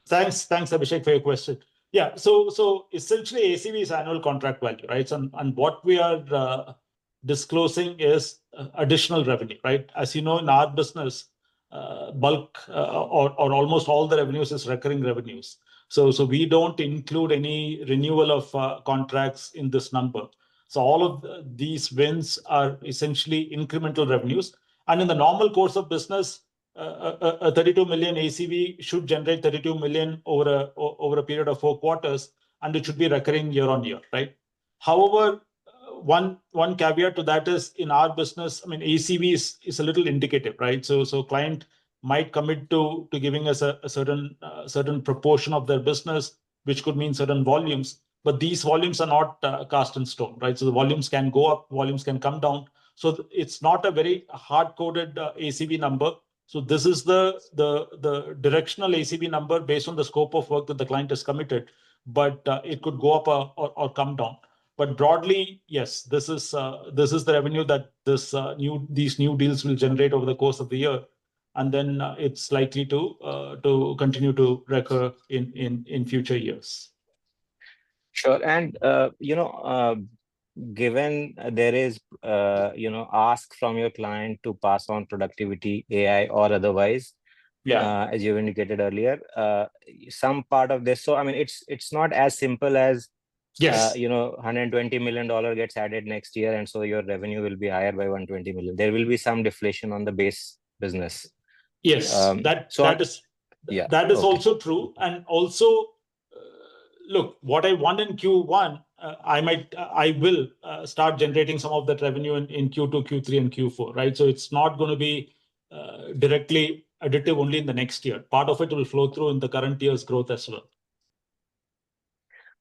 [SPEAKER 2] thanks Abhishek for your question. Yeah. So essentially ACV is annual contract value, right? And what we are disclosing is additional revenue, right? As you know, in our business, bulk or almost all the revenues is recurring revenues. So we don't include any renewal of contracts in this number. So all of these wins are essentially incremental revenues. And in the normal course of business, a 32 million ACV should generate 32 million over a period of 4 quarters, and it should be recurring year on year, right? However, one caveat to that is in our business, I mean, ACV is a little indicative, right? So client might commit to giving us a certain proportion of their business, which could mean certain volumes, but these volumes are not cast in stone, right? So the volumes can go up, volumes can come down. So it's not a very hard-coded ACV number. So this is the directional ACV number based on the scope of work that the client has committed, but it could go up or come down. But broadly, yes, this is the revenue that these new deals will generate over the course of the year, and then it's likely to continue to recur in future years.
[SPEAKER 7] Sure, and given there is ask from your client to pass on productivity, AI or otherwise, as you've indicated earlier, some part of this. So I mean, it's not as simple as
[SPEAKER 2] yes,
[SPEAKER 7] $120 million gets added next year, and so your revenue will be higher by 120 million. There will be some deflation on the base business.
[SPEAKER 2] Yes, that is also true, and also. Look, what I want in Q1, I will start generating some of that revenue in Q2, Q3, and Q4, right? So it's not going to be directly additive only in the next year. Part of it will flow through in the current year's growth as well.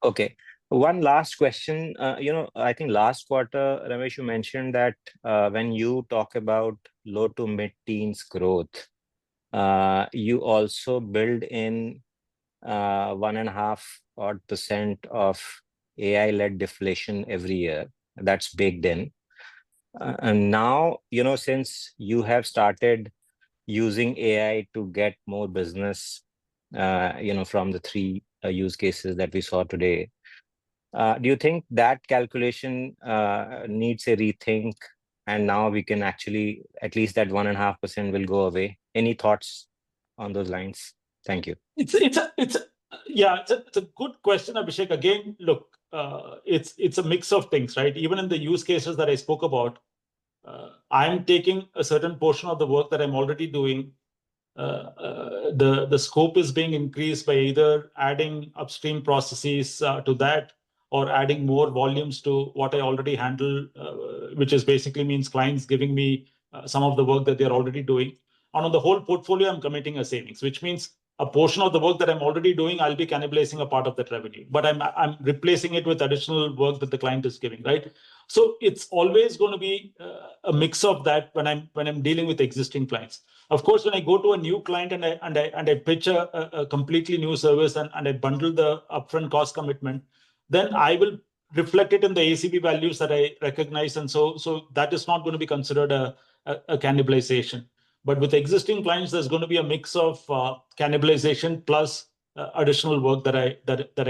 [SPEAKER 7] Okay. One last question. I think last quarter, Ramesh, you mentioned that when you talk about low to mid-teens growth, you also build in 1.5% of AI-led deflation every year. That's baked in. And now, since you have started using AI to get more business, from the 3 use cases that we saw today, do you think that calculation needs a rethink, and now we can actually, at least that 1.5% will go away? Any thoughts on those lines? Thank you.
[SPEAKER 2] It's a good question, Abhishek. Again, look, it's a mix of things, right? Even in the use cases that I spoke about, I'm taking a certain portion of the work that I'm already doing. The scope is being increased by either adding upstream processes to that, or adding more volumes to what I already handle, which is basically means clients giving me some of the work that they're already doing. And on the whole portfolio, I'm committing a savings, which means a portion of the work that I'm already doing, I'll be cannibalizing a part of that revenue, but I'm replacing it with additional work that the client is giving, right? So it's always going to be a mix of that when I'm dealing with existing clients. Of course, when I go to a new client and I pitch a completely new service and I bundle the upfront cost commitment, then I will reflect it in the ACV values that I recognize, and so that is not going to be considered a cannibalization. But with existing clients, there's going to be a mix of cannibalization plus additional work that I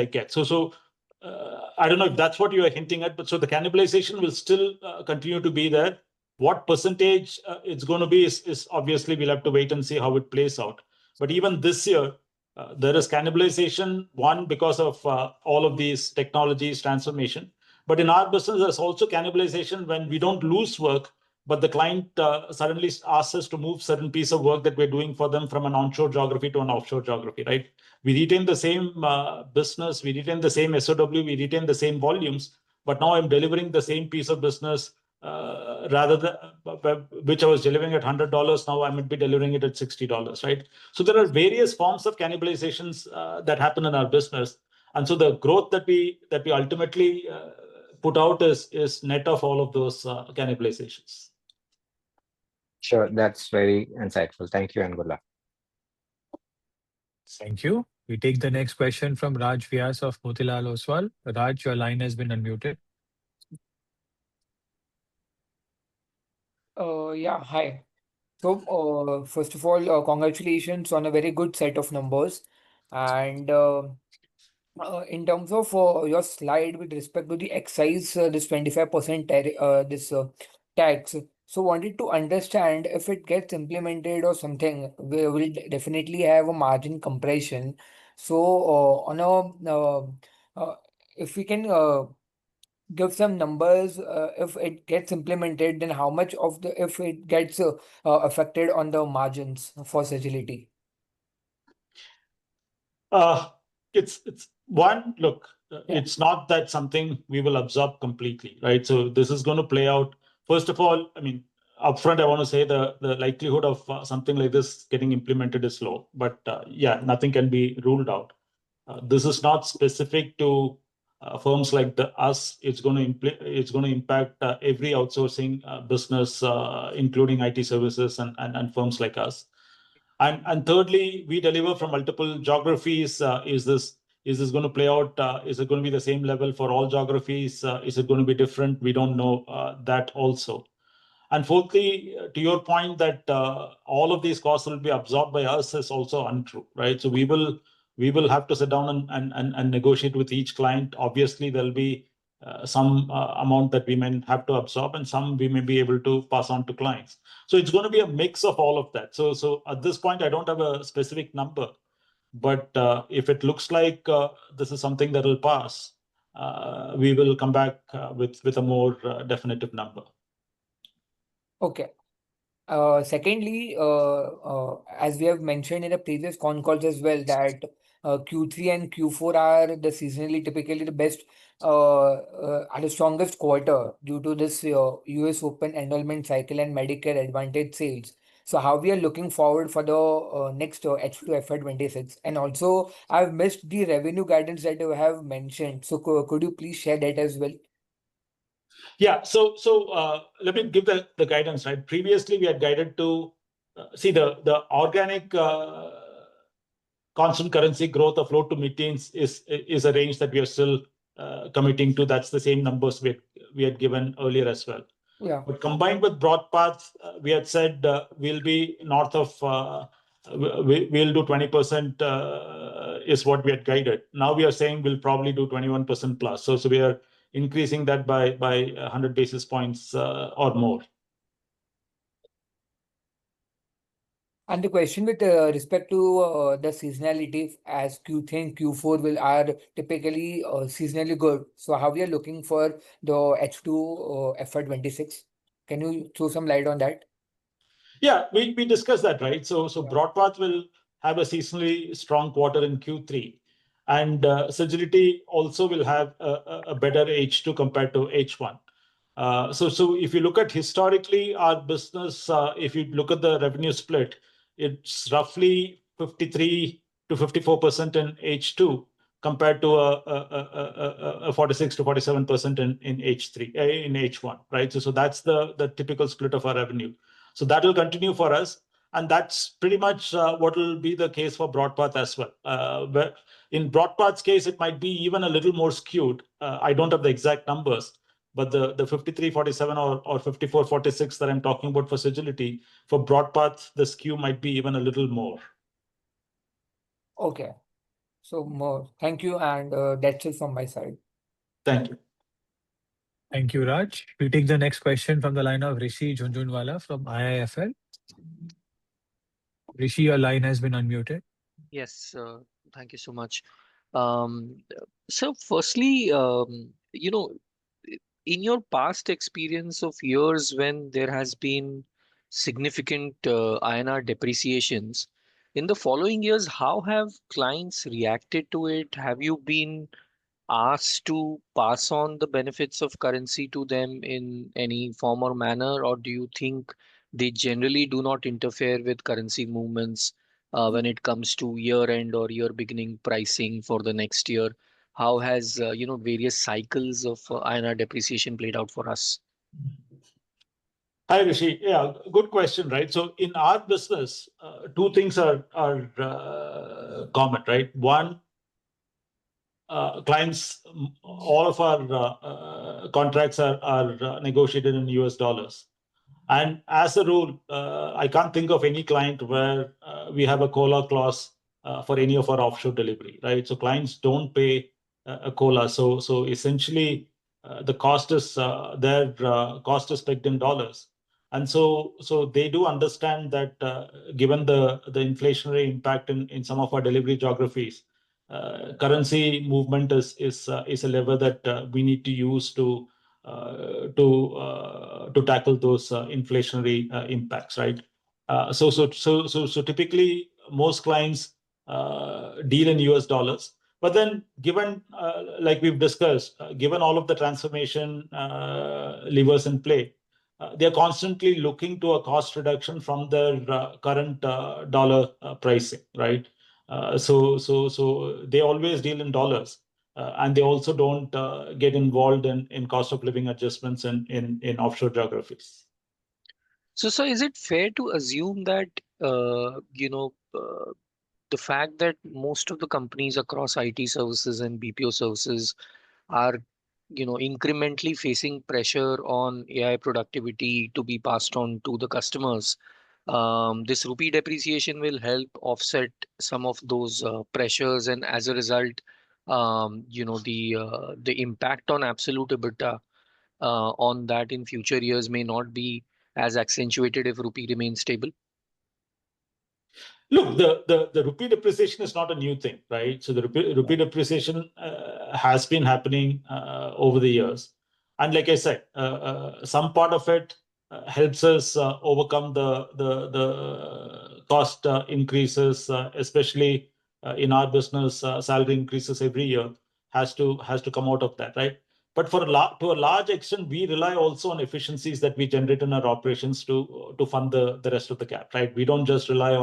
[SPEAKER 2] get. So I don't know if that's what you are hinting at, but so the cannibalization will still continue to be there. What percentage it's going to be is obviously we'll have to wait and see how it plays out. But even this year, there is cannibalization, one, because of all of these technologies transformation. But in our business, there's also cannibalization when we don't lose work, but the client suddenly asks us to move certain piece of work that we're doing for them from an onshore geography to an offshore geography, right? We retain the same business, we retain the same SOW, we retain the same volumes, but now I'm delivering the same piece of business rather than which I was delivering at $100. Now I might be delivering it at $60, right? So there are various forms of cannibalizations that happen in our business, and so the growth that we ultimately put out is net of all of those cannibalizations.
[SPEAKER 7] Sure, that's very insightful. Thank you and good luck.
[SPEAKER 1] Thank you. We take the next question from Raj Vyas of Motilal Oswal. Raj, your line has been unmuted.
[SPEAKER 8] Yeah, hi. So, first of all, congratulations on a very good set of numbers. And in terms of your slide with respect to the excise, this 25% this tax. So, wanted to understand if it gets implemented or something, we will definitely have a margin compression. So, on a if we can give some numbers, if it gets implemented, then how much of the if it gets affected on the margins for Sagility?
[SPEAKER 2] It's one look.
[SPEAKER 8] Yeah.
[SPEAKER 2] It's not that something we will absorb completely, right? So this is going to play out. First of all, I mean, upfront, I want to say the likelihood of something like this getting implemented is low, but yeah, nothing can be ruled out. This is not specific to firms like us. It's going to impact every outsourcing business, including IT services and firms like us. And thirdly, we deliver from multiple geographies. Is this going to play out? Is it going to be the same level for all geographies? Is it going to be different? We don't know that also. And fourthly, to your point that all of these costs will be absorbed by us is also untrue, right? So we will have to sit down and negotiate with each client. Obviously, there'll be some amount that we may have to absorb, and some we may be able to pass on to clients. So it's going to be a mix of all of that. So at this point, I don't have a specific number, but if it looks like this is something that will pass, we will come back with a more definitive number.
[SPEAKER 8] Okay. Secondly, as we have mentioned in the previous con calls as well, that Q3 and Q4 are the seasonally typically the best are the strongest quarter due to this US Open enrollment cycle and Medicare Advantage sales. So how we are looking forward for the next H2 FY26, and also I've missed the revenue guidance that you have mentioned. So could you please share that as well?
[SPEAKER 2] Yeah. So let me give the guidance, right? Previously, we had guided to see the organic constant currency growth of low to mid-teens is a range that we are still committing to. That's the same numbers we had given earlier as well.
[SPEAKER 8] Yeah.
[SPEAKER 2] But combined with BroadPath, we had said we'll be north of we'll do 20% is what we had guided. Now we are saying we'll probably do 21% plus. So we are increasing that by 100 basis points or more.
[SPEAKER 8] And the question with respect to the seasonality, as Q3 and Q4 are typically seasonally good. So how we are looking for the H2 FY26? Can you throw some light on that?
[SPEAKER 2] Yeah, we discussed that, right? So BroadPath will have a seasonally strong quarter in Q3, and Sagility also will have a better H2 compared to H1. So if you look at historically our business, if you look at the revenue split, it's roughly 53 to 54% in H2 compared to a 46 to 47% in H3 in H1, right? So that's the typical split of our revenue. So that will continue for us, and that's pretty much what will be the case for BroadPath as well. But in BroadPath's case, it might be even a little more skewed. I don't have the exact numbers, but the 53-47 or 54-46 that I'm talking about for Sagility, for BroadPath, the skew might be even a little more.
[SPEAKER 8] Okay. So more. Thank you, and that's it from my side.
[SPEAKER 2] Thank you.
[SPEAKER 1] Thank you, Raj. We take the next question from the line of Rishi Jhunjhunwala from IIFL. Rishi, your line has been unmuted.
[SPEAKER 9] Yes, thank you so much. Um, so firstly, in your past experience of years when there has been significant INR depreciations, in the following years, how have clients reacted to it? Have you been asked to pass on the benefits of currency to them in any form or manner, or do you think they generally do not interfere with currency movements when it comes to year end or year beginning pricing for the next year? How has various cycles of INR depreciation played out for us?
[SPEAKER 2] Hi, Rishi. Yeah, good question, right? So in our business, two things are common, right? One, clients, all of our contracts are negotiated in US dollars. And as a rule, I can't think of any client where we have a COLA clause for any of our offshore delivery, right? So clients don't pay a COLA. So essentially, the cost is their cost is pegged in dollars, and so they do understand that given the inflationary impact in some of our delivery geographies, currency movement is a lever that we need to use to tackle those inflationary impacts, right? So typically, most clients deal in US dollars. But then, given like we've discussed, given all of the transformation levers in play, they are constantly looking to a cost reduction from their current dollar pricing, right? So they always deal in dollars. And they also don't get involved in cost of living adjustments in offshore geographies.
[SPEAKER 9] So is it fair to assume that the fact that most of the companies across IT services and BPO services are incrementally facing pressure on AI productivity to be passed on to the customers, this rupee depreciation will help offset some of those pressures, and as a result, the impact on absolute EBITDA on that in future years may not be as accentuated if rupee remains stable?
[SPEAKER 2] Look, the rupee depreciation is not a new thing, right? So the rupee depreciation has been happening over the years. And like I said, some part of it helps us overcome the cost increases, especially in our business, salary increases every year has to come out of that, right? But to a large extent, we rely also on efficiencies that we generate in our operations to fund the rest of the gap, right? We don't just rely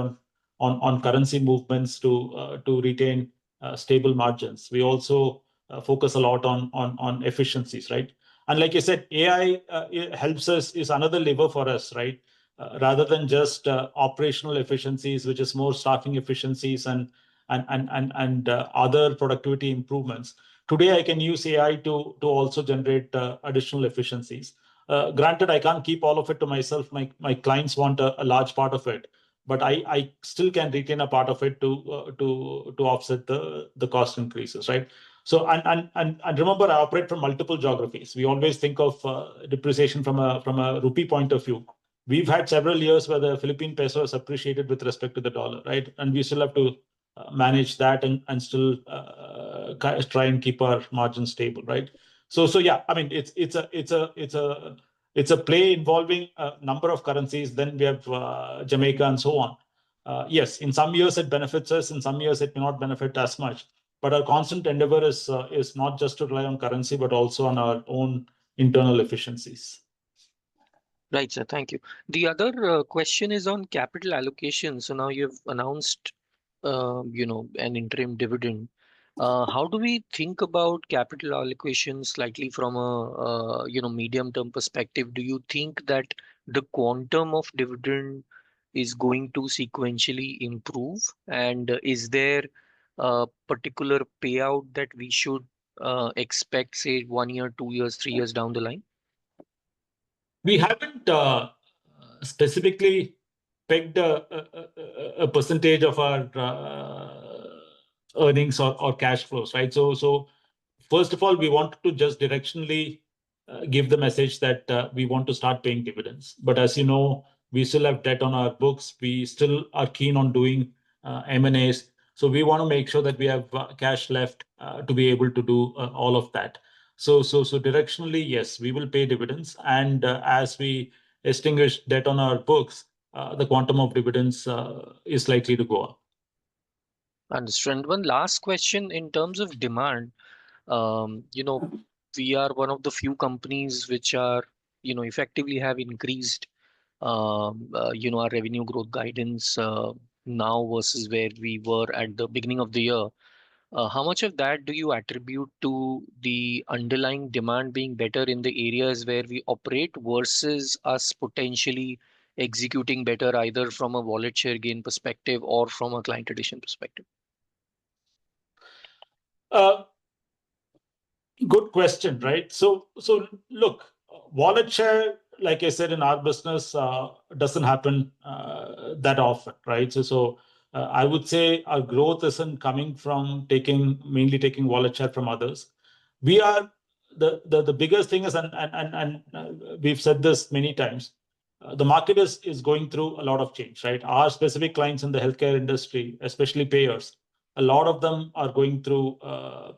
[SPEAKER 2] on currency movements to retain stable margins. We also focus a lot on efficiencies, right? And like you said, AI helps us, is another lever for us, right? Rather than just operational efficiencies, which is more staffing efficiencies and other productivity improvements. Today, I can use AI to also generate additional efficiencies. Granted, I can't keep all of it to myself. My clients want a large part of it, but I still can retain a part of it to offset the cost increases, right? So and remember, I operate from multiple geographies. We always think of depreciation from a rupee point of view. We've had several years where the Philippine peso has appreciated with respect to the dollar, right? And we still have to manage that and still try and keep our margins stable, right? So yeah, I mean it's a play involving a number of currencies. Then we have Jamaica and so on. Yes, in some years it benefits us, in some years it may not benefit as much. But our constant endeavor is not just to rely on currency, but also on our own internal efficiencies.
[SPEAKER 9] Right, sir. Thank you. The other question is on capital allocation. So now you've announced, an interim dividend. How do we think about capital allocation slightly from a, medium-term perspective? Do you think that the quantum of dividend is going to sequentially improve? And is there a particular payout that we should expect, say, 1 year, 2 years, 3 years down the line?
[SPEAKER 2] We haven't specifically pegged a percentage of our earnings or cash flows, right? So first of all, we want to just directionally give the message that we want to start paying dividends. But as you know, we still have debt on our books. We still are keen on doing M&As. So we want to make sure that we have cash left to be able to do all of that. So directionally, yes, we will pay dividends. And as we extinguish debt on our books, the quantum of dividends is likely to go up.
[SPEAKER 9] Understand. One last question in terms of demand. We are one of the few companies which are, effectively have increased, our revenue growth guidance now versus where we were at the beginning of the year. How much of that do you attribute to the underlying demand being better in the areas where we operate versus us potentially executing better, either from a wallet share gain perspective or from a client addition perspective?
[SPEAKER 2] Good question, right? So look, wallet share, like I said, in our business, doesn't happen that often, right? So I would say our growth isn't coming from mainly taking wallet share from others. We are the biggest thing is, and we've said this many times, the market is going through a lot of change, right? Our specific clients in the healthcare industry, especially payers, a lot of them are going through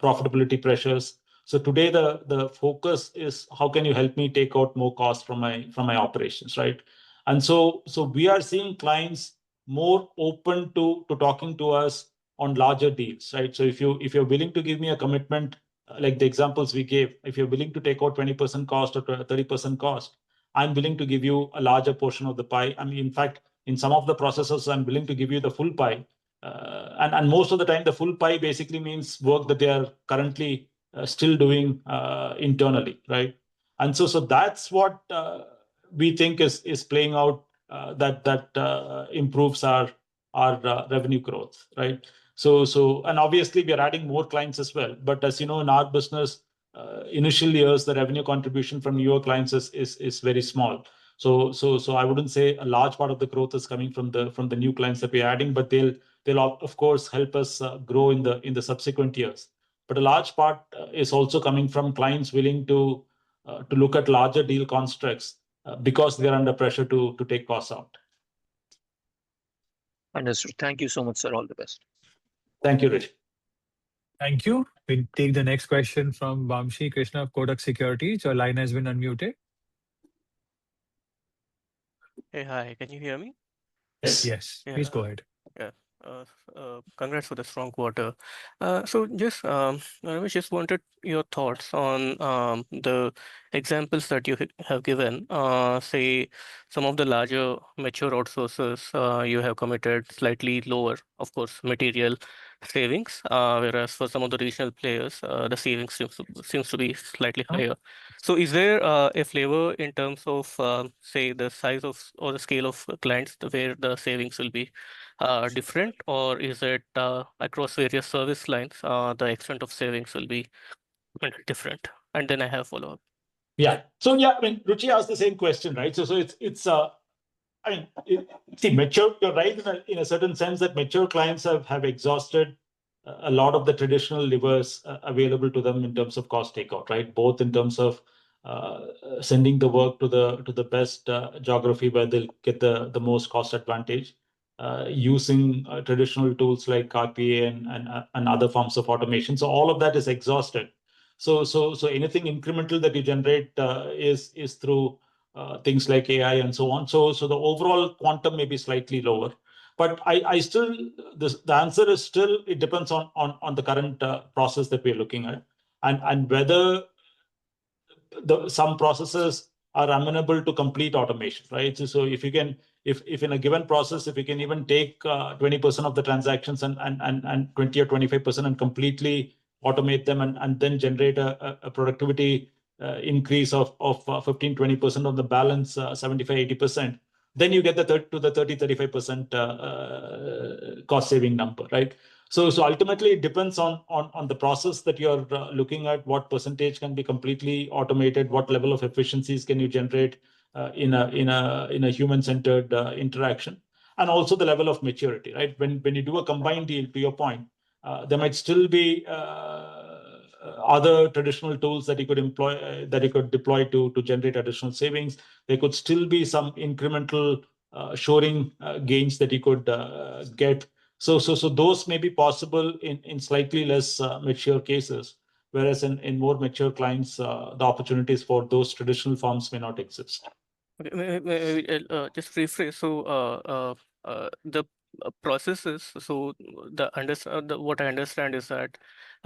[SPEAKER 2] profitability pressures. So today the focus is how can you help me take out more cost from my operations, right? And so we are seeing clients more open to talking to us on larger deals, right? So if you're willing to give me a commitment, like the examples we gave, if you're willing to take out 20% cost or 30% cost, I'm willing to give you a larger portion of the pie. I mean, in fact, in some of the processes, I'm willing to give you the full pie. And most of the time, the full pie basically means work that they are currently still doing internally, right? And so that's what we think is playing out, that improves our revenue growth, right? So and obviously we are adding more clients as well. But as you know, in our business, initial years, the revenue contribution from newer clients is very small. So I wouldn't say a large part of the growth is coming from the new clients that we're adding, but they'll of course help us grow in the subsequent years. But a large part is also coming from clients willing to look at larger deal constructs because they're under pressure to take costs out.
[SPEAKER 9] Understood. Thank you so much, sir. All the best.
[SPEAKER 2] Thank you, Rich.
[SPEAKER 1] Thank you. We'll take the next question from Vamshi Krishna of Kotak Securities. Your line has been unmuted.
[SPEAKER 10] Hey, hi, can you hear me?
[SPEAKER 1] Yes,
[SPEAKER 10] Yeah,
[SPEAKER 1] please go ahead.
[SPEAKER 10] yeah. Congrats for the strong quarter. So just, Ramesh, just wanted your thoughts on the examples that you have given. Say some of the larger mature outsourcers, you have committed slightly lower, of course, material savings, whereas for some of the regional players, the savings seems to be slightly higher. So is there a flavor in terms of, say, the size of or the scale of clients where the savings will be different, or is it across various service lines, the extent of savings will be different? And then I have follow-up.
[SPEAKER 2] Yeah. So yeah, I mean, Ruchi asked the same question, right? So it's I mean, see, mature. You're right in a certain sense that mature clients have exhausted a lot of the traditional levers available to them in terms of cost takeout, right? Both in terms of sending the work to the best geography where they'll get the most cost advantage, using traditional tools like RPA and other forms of automation. So all of that is exhausted. So anything incremental that you generate is through things like AI and so on. So the overall quantum may be slightly lower. But I still, the answer is still, it depends on the current process that we're looking at, and whether some processes are amenable to complete automation, right? So if you can, if in a given process, if you can even take 20% of the transactions and 20 or 25% and completely automate them and then generate a productivity increase of 15, 20% of the balance, 75, 80%, then you get the 35% cost saving number, right? So ultimately, it depends on the process that you're looking at, what percentage can be completely automated, what level of efficiencies can you generate in a human-centered interaction, and also the level of maturity, right? When you do a combined deal, to your point, there might still be other traditional tools that you could employ, that you could deploy to generate additional savings. There could still be some incremental shoring gains that you could get. So those may be possible in slightly less mature cases, whereas in more mature clients, the opportunities for those traditional forms may not exist.
[SPEAKER 10] Okay, just rephrase. So the processes. So what I understand is that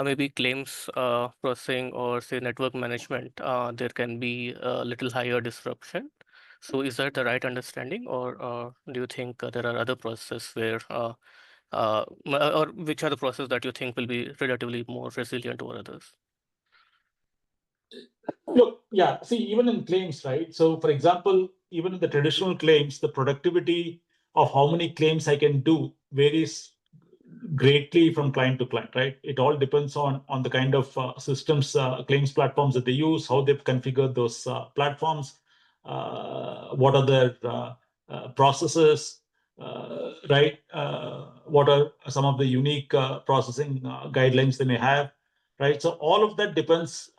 [SPEAKER 10] maybe claims processing or say network management, there can be a little higher disruption. So is that the right understanding, or do you think there are other processes where, or which are the processes that you think will be relatively more resilient over others?
[SPEAKER 2] Look, yeah, see, even in claims, right? So, for example, even in the traditional claims, the productivity of how many claims I can do varies greatly from client to client, right? It all depends on the kind of systems, claims platforms that they use, how they've configured those platforms, what are their processes, right? What are some of the unique processing guidelines they may have, right? So all of that depends,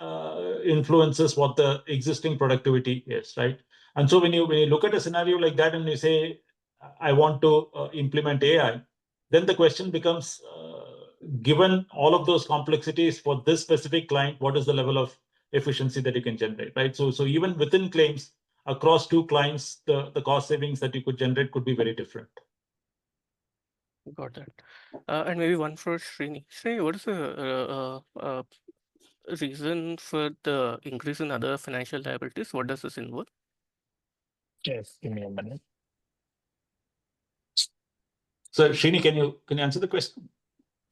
[SPEAKER 2] influences what the existing productivity is, right? And so when you look at a scenario like that and you say, I want to implement AI, then the question becomes, given all of those complexities for this specific client, what is the level of efficiency that you can generate, right? So even within claims, across two clients, the cost savings that you could generate could be very different.
[SPEAKER 10] Got that. And maybe one for Srini. Srini, what is the reason for the increase in other financial liabilities? What does this involve?
[SPEAKER 7] Yes, give me a minute.
[SPEAKER 2] So Srini, can you answer the question?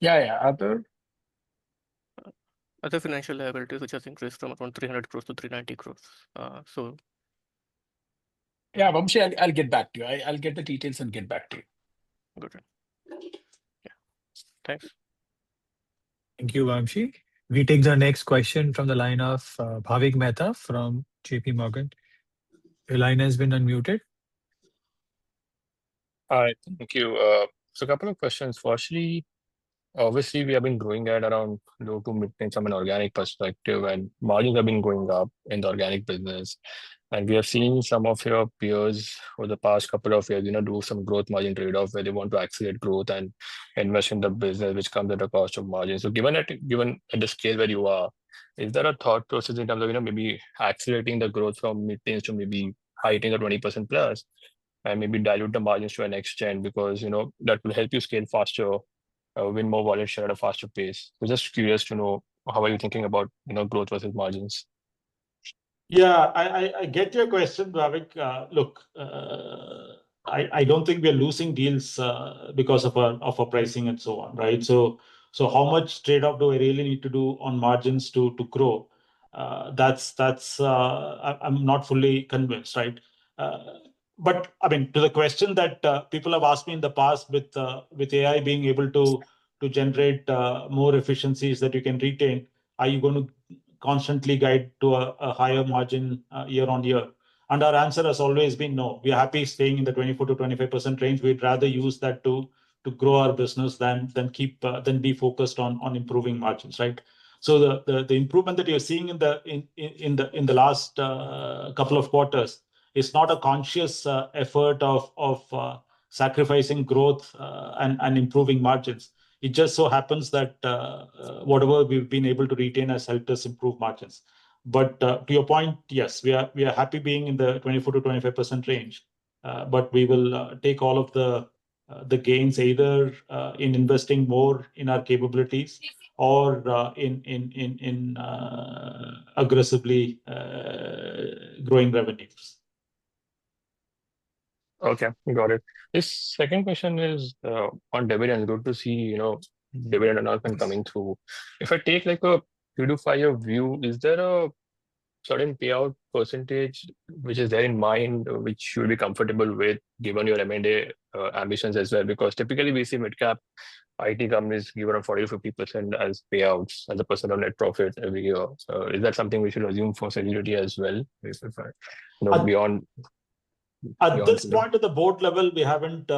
[SPEAKER 8] Yeah.
[SPEAKER 10] Other financial liabilities, which has increased from around 300 crores to 390 crores. So
[SPEAKER 3] Yeah, Vamshi, I'll get back to you. I'll get the details and get back to you.
[SPEAKER 10] good. Yeah, thanks.
[SPEAKER 1] Thank you, Vamshi. We take the next question from the line of Bhavik Mehta from JP Morgan. Your line has been unmuted.
[SPEAKER 11] Hi, thank you. So a couple of questions. Firstly, obviously, we have been growing at around low to mid-teens from an organic perspective, and margins have been going up in the organic business. And we have seen some of your peers over the past couple of years, do some growth margin trade-off where they want to accelerate growth and invest in the business, which comes at a cost of margin. So given at the scale where you are, is there a thought process in terms of, maybe accelerating the growth from mid-teens to maybe high teens or 20% plus, and maybe dilute the margins to an extent because, that will help you scale faster, win more wallet share at a faster pace. So just curious to know, how are you thinking about, growth versus margins?
[SPEAKER 2] Yeah, I get your question, Bhavik. Look, I don't think we are losing deals because of our pricing and so on, right? So how much trade-off do I really need to do on margins to grow? I'm not fully convinced, right? But I mean, to the question that people have asked me in the past, with AI being able to generate more efficiencies that you can retain, are you going to constantly guide to a higher margin year on year? And our answer has always been no. We are happy staying in the 24 to 25% range. We'd rather use that to grow our business than be focused on improving margins, right? So the improvement that you're seeing in the last couple of quarters is not a conscious effort of sacrificing growth and improving margins. It just so happens that whatever we've been able to retain has helped us improve margins. But to your point, yes, we are happy being in the 24 to 25% range. But we will take all of the gains either in investing more in our capabilities or in aggressively growing revenues.
[SPEAKER 11] Okay, got it. This second question is on dividends. Good to see, dividend announcement coming through. If I take like a 3 to 5 year view, is there a certain payout percentage which is there in mind, which you will be comfortable with given your M&A ambitions as well? Because typically we see mid-cap IT companies give around 40 to 50% as payouts as a percent of net profit every year. So is that something we should assume for Sagility as well? If beyond
[SPEAKER 2] this point at the board level, we haven't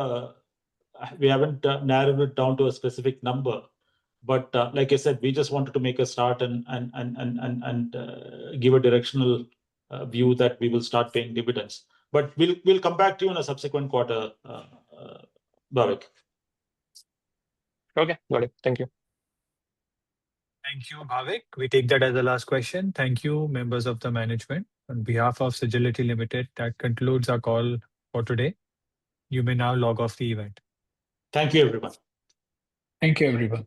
[SPEAKER 2] narrowed it down to a specific number. But like I said, we just wanted to make a start and give a directional view that we will start paying dividends. But we'll come back to you in a subsequent quarter, Bhavik.
[SPEAKER 11] Okay, got it. Thank you.
[SPEAKER 1] Thank you, Bhavik. We take that as the last question. Thank you, members of the management. On behalf of Sagility Limited, that concludes our call for today. You may now log off the event.
[SPEAKER 2] Thank you, everyone.
[SPEAKER 3] Thank you, everyone.